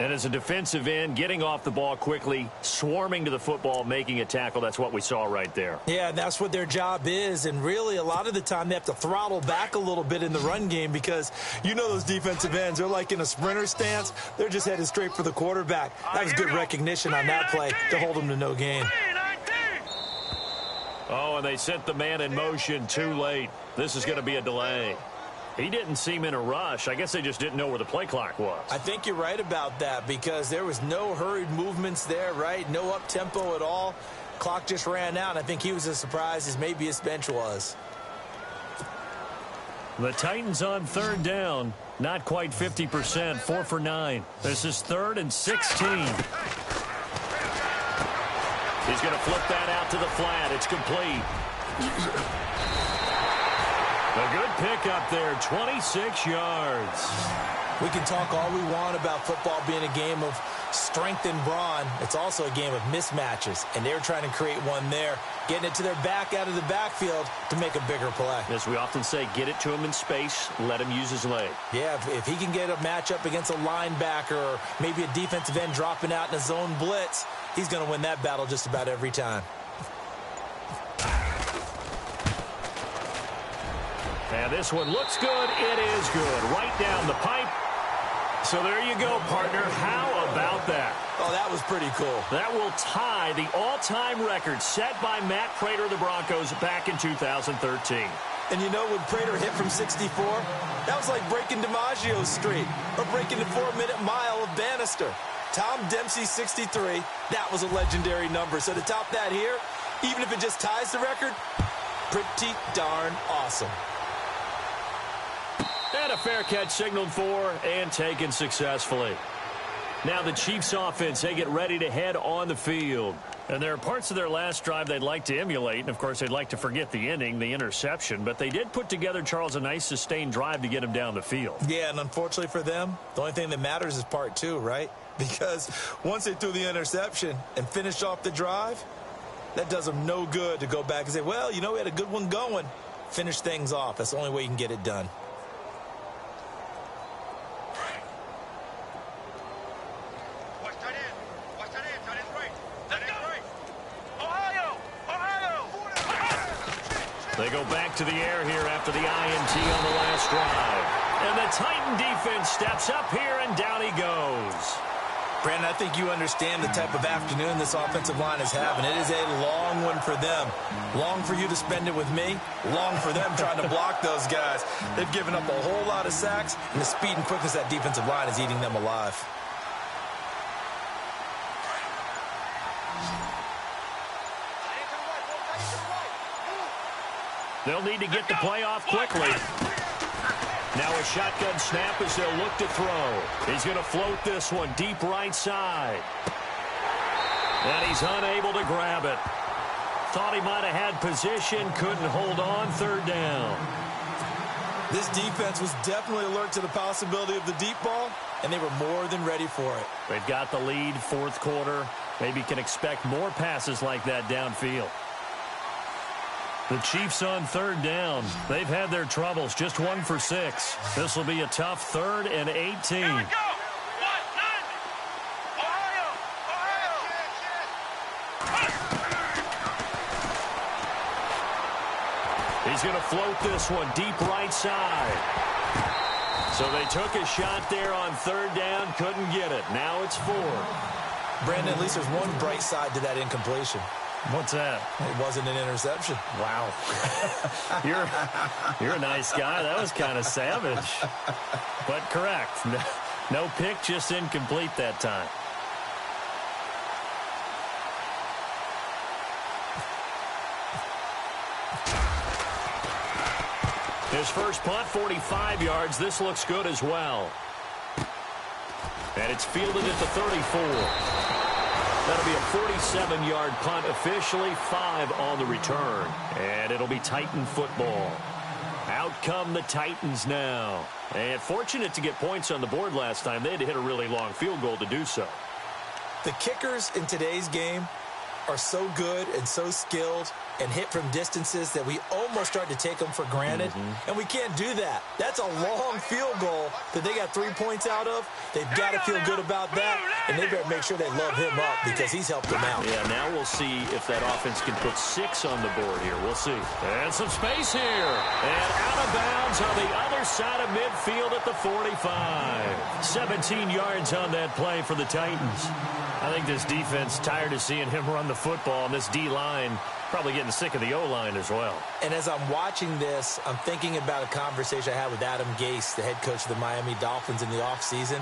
And as a defensive end, getting off the ball quickly, swarming to the football, making a tackle, that's what we saw right there. Yeah, and that's what their job is. And really, a lot of the time, they have to throttle back a little bit in the run game because you know those defensive ends, they're like in a sprinter stance. They're just headed straight for the quarterback. That was good recognition on that play to hold them to no gain. Oh, and they sent the man in motion too late. This is going to be a delay. He didn't seem in a rush. I guess they just didn't know where the play clock was. I think you're right about that because there was no hurried movements there, right? No up-tempo at all. Clock just ran out, and I think he was as surprised as maybe his bench was. The Titans on 3rd down. Not quite 50%, 4 for 9. This is 3rd and 16. He's going to flip that out to the flat. It's complete. A good pickup there, 26 yards. We can talk all we want about football being a game of strength and brawn. It's also a game of mismatches, and they're trying to create one there, getting it to their back out of the backfield to make a bigger play. As we often say, get it to him in space, let him use his leg. Yeah, if he can get a matchup against a linebacker or maybe a defensive end dropping out in a zone blitz, he's going to win that battle just about every time. And this one looks good. It is good. Right down the pipe. So there you go, partner. How about that? Oh, that was pretty cool. That will tie the all-time record set by Matt Prater of the Broncos back in 2013. And you know, when Prater hit from 64, that was like breaking DiMaggio's streak or breaking the 4-minute mile of Bannister. Tom Dempsey, 63, that was a legendary number. So to top that here, even if it just ties the record, pretty darn awesome. And a fair catch signaled for and taken successfully. Now the Chiefs offense, they get ready to head on the field. And there are parts of their last drive they'd like to emulate. And, of course, they'd like to forget the ending, the interception. But they did put together, Charles, a nice sustained drive to get him down the field. Yeah, and unfortunately for them, the only thing that matters is part two, right? Because once they threw the interception and finished off the drive, that does them no good to go back and say, well, you know, we had a good one going. Finish things off. That's the only way you can get it done. They go back to the air here after the INT on the last drive. And the Titan defense steps up here, and down he goes. Brandon, I think you understand the type of afternoon this offensive line is having. It is a long one for them. Long for you to spend it with me. Long for them trying to block those guys. They've given up a whole lot of sacks, and the speed and quickness of that defensive line is eating them alive. They'll need to get the play off quickly. Now a shotgun snap as they'll look to throw. He's going to float this one deep right side. And he's unable to grab it. Thought he might have had position, couldn't hold on, third down. This defense was definitely alert to the possibility of the deep ball, and they were more than ready for it. They've got the lead, fourth quarter. Maybe can expect more passes like that downfield. The Chiefs on third down. They've had their troubles, just 1 for 6. This will be a tough 3rd and 18. Here we go. He's going to float this one deep right side. So they took a shot there on third down, couldn't get it. Now it's 4. Brandon, at least there's one bright side to that incompletion. What's that? It wasn't an interception. Wow. You're a nice guy. That was kind of savage. But correct. No pick, just incomplete that time. His first punt, 45 yards. This looks good as well. And it's fielded at the 34. That'll be a 47-yard punt, officially 5 on the return. And it'll be Titan football. Out come the Titans now. And fortunate to get points on the board last time. They had to hit a really long field goal to do so. The kickers in today's game are so good and so skilled and hit from distances that we almost start to take them for granted. And we can't do that. That's a long field goal that they got 3 points out of. They've got to feel good about that, and they better make sure they love him up because he's helped them out. Yeah, now we'll see if that offense can put 6 on the board here. We'll see. And some space here. And out of bounds on the other side of midfield at the 45. 17 yards on that play for the Titans. I think this defense tired of seeing him run the football, and this D-line probably getting sick of the O-line as well. And as I'm watching this, I'm thinking about a conversation I had with Adam Gase, the head coach of the Miami Dolphins in the offseason.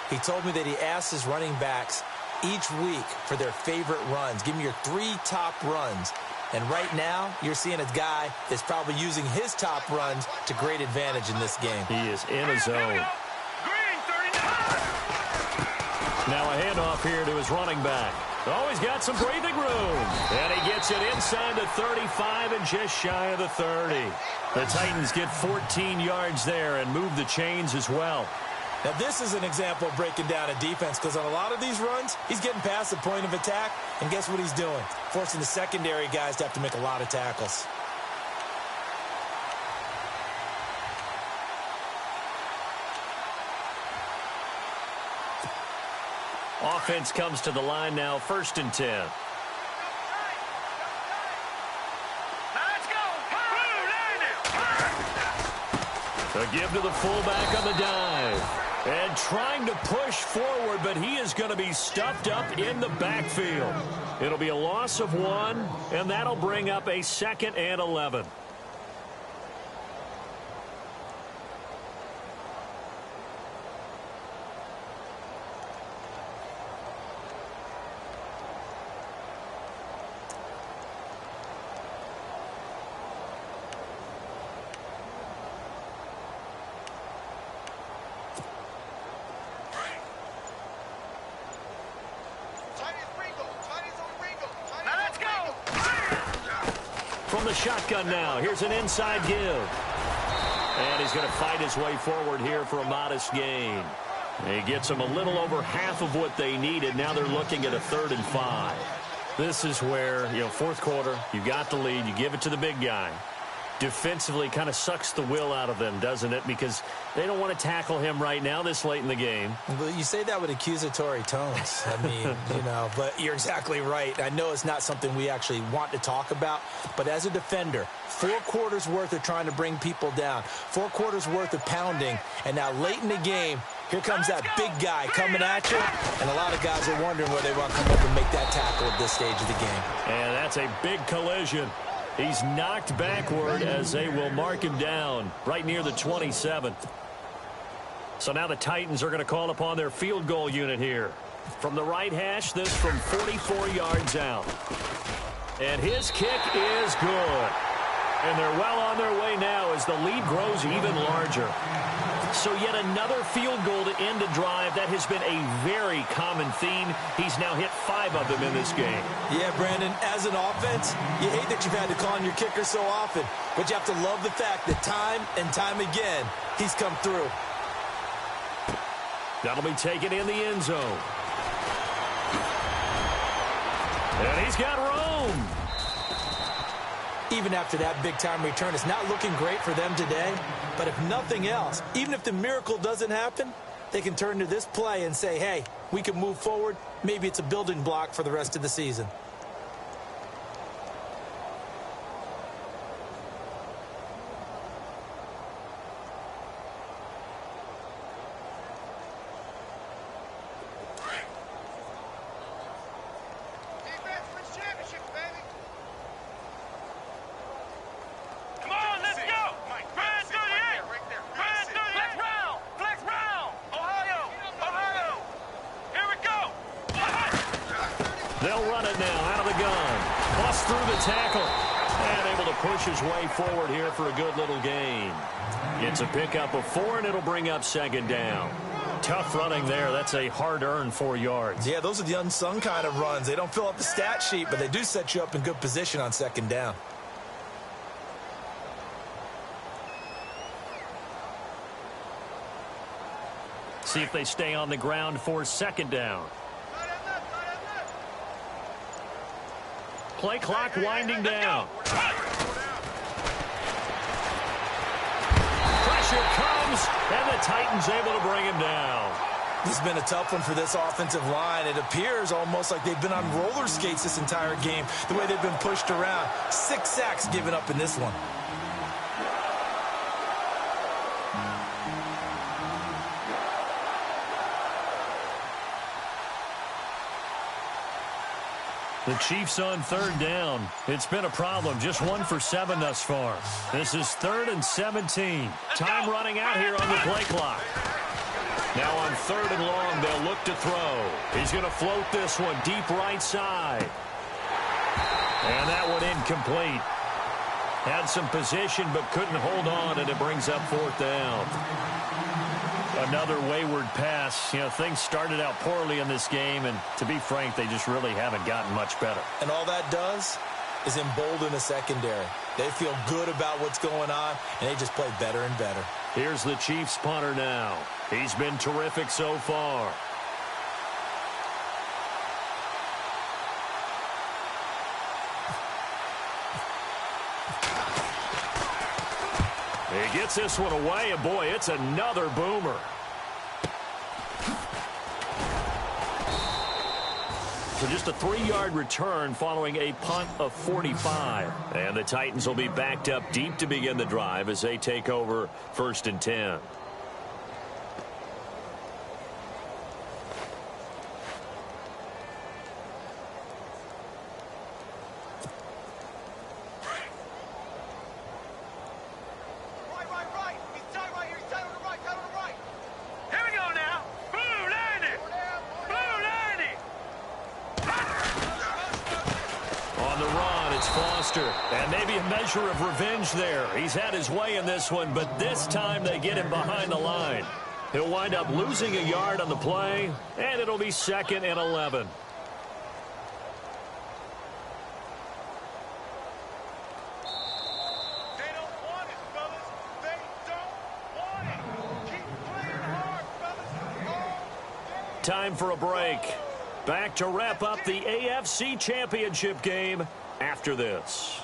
He told me that he asked his running backs each week for their favorite runs. Give me your 3 top runs. And right now, you're seeing a guy that's probably using his top runs to great advantage in this game. He is in his zone. Now a handoff here to his running back. Oh, he's got some breathing room. And he gets it inside the 35 and just shy of the 30. The Titans get 14 yards there and move the chains as well. Now, this is an example of breaking down a defense because on a lot of these runs, he's getting past the point of attack, and guess what he's doing? Forcing the secondary guys to have to make a lot of tackles. Offense comes to the line now, 1st and 10. A give to the fullback on the dive. And trying to push forward, but he is going to be stuffed up in the backfield. It'll be a loss of 1, and that'll bring up a 2nd and 11. From the shotgun now, here's an inside give. And he's going to fight his way forward here for a modest gain. He gets them a little over half of what they needed. Now they're looking at a 3rd and 5. This is where, fourth quarter, you got the lead, you give it to the big guy. Defensively kind of sucks the will out of them, doesn't it? Because they don't want to tackle him right now this late in the game. Well, you say that with accusatory tones. I mean, but you're exactly right. I know it's not something we actually want to talk about, but as a defender, 4 quarters worth of trying to bring people down, 4 quarters worth of pounding, and now late in the game, here comes that big guy coming at you, and a lot of guys are wondering where they want to come up and make that tackle at this stage of the game. And that's a big collision. He's knocked backward as they will mark him down right near the 27th. So now the Titans are going to call upon their field goal unit here. From the right hash, this from 44 yards out. And his kick is good. And they're well on their way now as the lead grows even larger. So yet another field goal to end a drive. That has been a very common theme. He's now hit 5 of them in this game. Yeah, Brandon, as an offense, you hate that you've had to call on your kicker so often. But you have to love the fact that time and time again, he's come through. That'll be taken in the end zone. And he's got room. Even after that big-time return, it's not looking great for them today. But if nothing else, even if the miracle doesn't happen, they can turn to this play and say, hey, we can move forward. Maybe it's a building block for the rest of the season. They'll run it now out of the gun. Bust through the tackle. And able to push his way forward here for a good little gain. Gets a pickup of 4, and it'll bring up 2nd down. Tough running there. That's a hard-earned 4 yards. Yeah, those are the unsung kind of runs. They don't fill up the stat sheet, but they do set you up in good position on 2nd down. See if they stay on the ground for 2nd down. Play clock winding down. Pressure comes, and the Titans able to bring him down. This has been a tough one for this offensive line. It appears almost like they've been on roller skates this entire game, the way they've been pushed around. 6 sacks given up in this one. The Chiefs on 3rd down. It's been a problem. Just 1 for 7 thus far. This is 3rd and 17. Time running out here on the play clock. Now on 3rd and long, they'll look to throw. He's going to float this one deep right side. And that one incomplete. Had some position but couldn't hold on, and it brings up 4th down. Another wayward pass. Things started out poorly in this game, and to be frank, they just really haven't gotten much better. And all that does is embolden the secondary. They feel good about what's going on, and they just play better and better. Here's the Chiefs punter now. He's been terrific so far. He gets this one away, and boy, it's another boomer. So just a 3-yard return following a punt of 45. And the Titans will be backed up deep to begin the drive as they take over 1st and 10. roster. And maybe a measure of revenge there. He's had his way in this one, but this time they get him behind the line. He'll wind up losing a yard on the play, and it'll be 2nd and 11. Time for a break. Back to wrap up the AFC Championship game after this.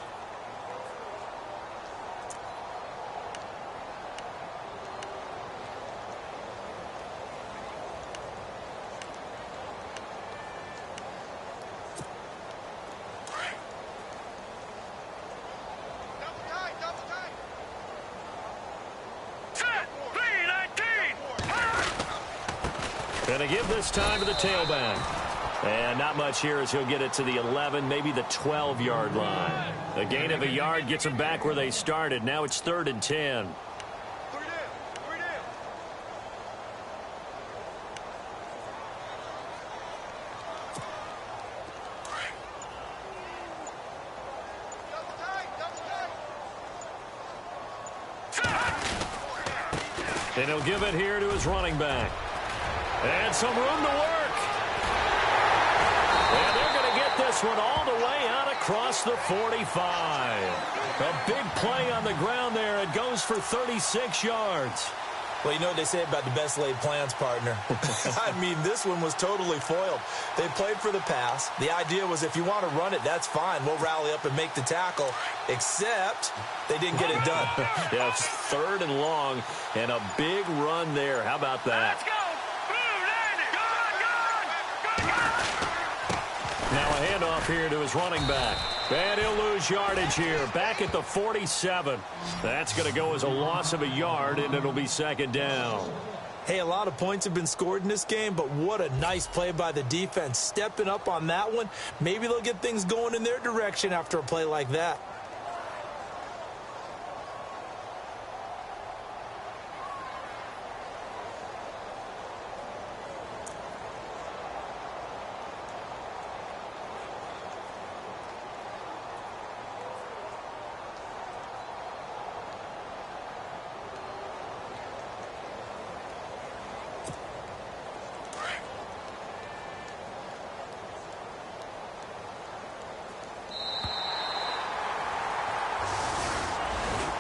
Going to give this time to the tailback. And not much here as he'll get it to the 11, maybe the 12-yard line. A gain of a yard gets them back where they started. Now it's 3rd and 10. And he'll give it here to his running back. And some room to work. And they're going to get this one all the way out across the 45. A big play on the ground there. It goes for 36 yards. Well, you know what they say about the best laid plans, partner. I mean, this one was totally foiled. They played for the pass. The idea was if you want to run it, that's fine. We'll rally up and make the tackle, except they didn't get it done. Yeah, it's 3rd and long, and a big run there. How about that? Let's go. Now a handoff here to his running back. And he'll lose yardage here. Back at the 47. That's going to go as a loss of a yard, and it'll be 2nd down. Hey, a lot of points have been scored in this game, but what a nice play by the defense. Stepping up on that one. Maybe they'll get things going in their direction after a play like that.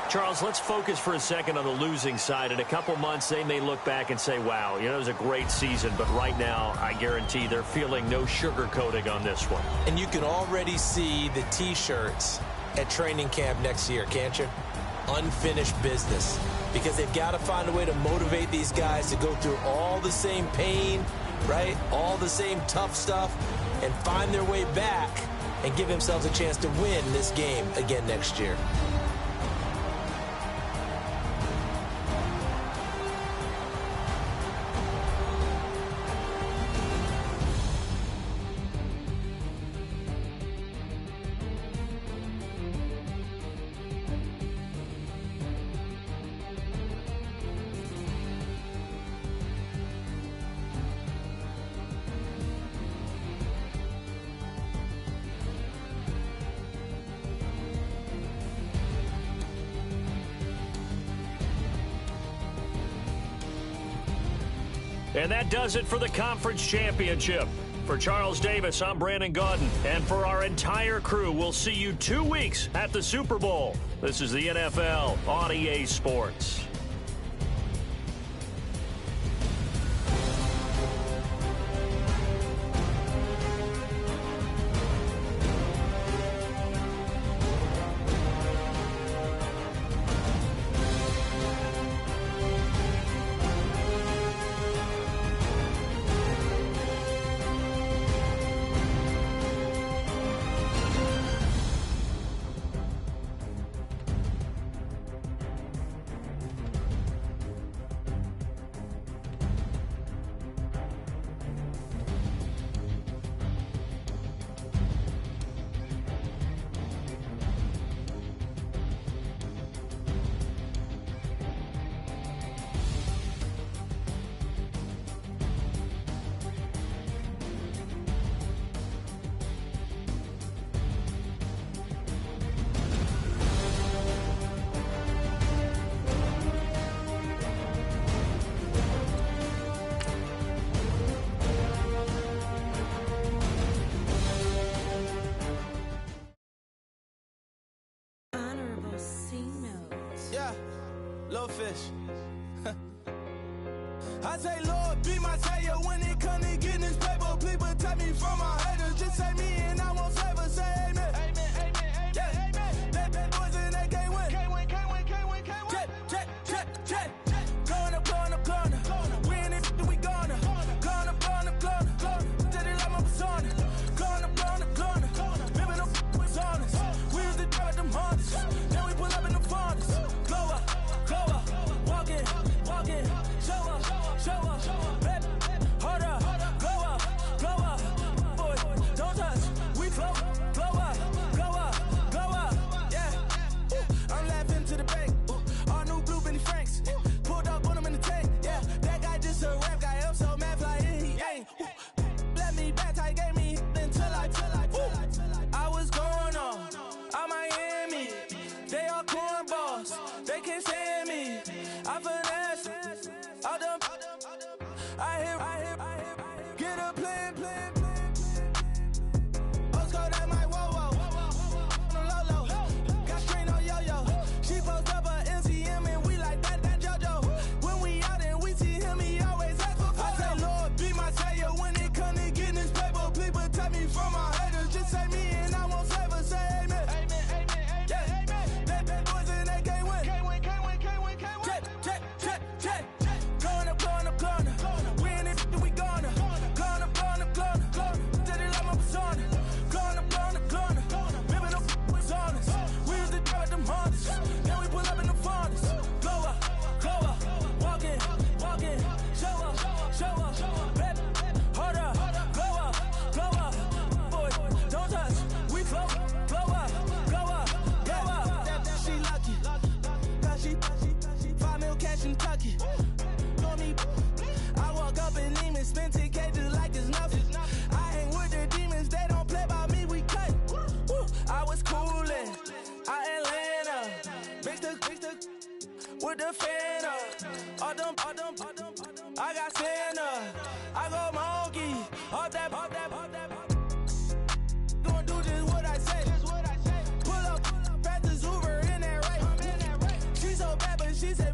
Charles, let's focus for a second on the losing side. In a couple months, they may look back and say, wow, you know, it was a great season. But right now, I guarantee they're feeling no sugarcoating on this one. And you can already see the T-shirts at training camp next year, can't you? Unfinished business. Because they've got to find a way to motivate these guys to go through all the same pain, right? All the same tough stuff, and find their way back and give themselves a chance to win this game again next year. And that does it for the conference championship. For Charles Davis, I'm Brandon Gaudin. And for our entire crew, we'll see you 2 weeks at the Super Bowl. This is the NFL on EA Sports. little fish. I say, Lord, be my savior when it comes to getting this paper. Please protect me from my haters. Just say me and I won't save us. Say amen. Amen, amen, amen, yeah. Amen. That boys and they can't win. Can't win, can't win, can't win, can't win. Check. Going up. We in it, we gonna. Going up. Did it like my persona. Going up. Remember no was honest. We used to drive them Hondas. Then we pull up in the Fondas. Glow up. Walking. Show up. Baby, hold up. Glow up. Boy, don't touch. We flow. Glow up. Yeah. I'm laughing to the bank. All new blue Benny Franks. Pulled up on him in the tank. Yeah, that guy just a rap guy. I'm so mad flying. He ain't. Let me back. I gave me until I was going on. I'm Miami. They all cornballs. They can't stand me. I finesse. All them. I hear. Get a plan. Let's go that my whoa. Low. Got strain on yo. She post up a MCM and we like that JoJo. When we out and we see him, he always ask for photo. I say, Lord, be my savior when it come to getting this paper. Please protect me from my haters. Just say me and I won't save us. Say amen. Amen. Yeah. That boys and they can't win. Can't win. Check. Going up. We in it, we gonna. Going up. Did it like my persona. Going up. Remember no was honest. We used to drive them Hondas. Then we pull up in the Fondas. Glow up. Walking. Show up. Baby, hold up. Glow up. Boy, don't touch. We flow. Glow up. She lucky. Cause she 5 mil cash in Kentucky. Know me. I walk up in Neiman, spend 10K just like it's nothing. I hang with the demons, they don't play by me, we cut. I was coolin', Atlanta, mixed with the Fanta. All them, I got Santa, I go monkey, all that. Gonna do just what I say. Pull up, fast as Uber in that race. She so bad, but she said.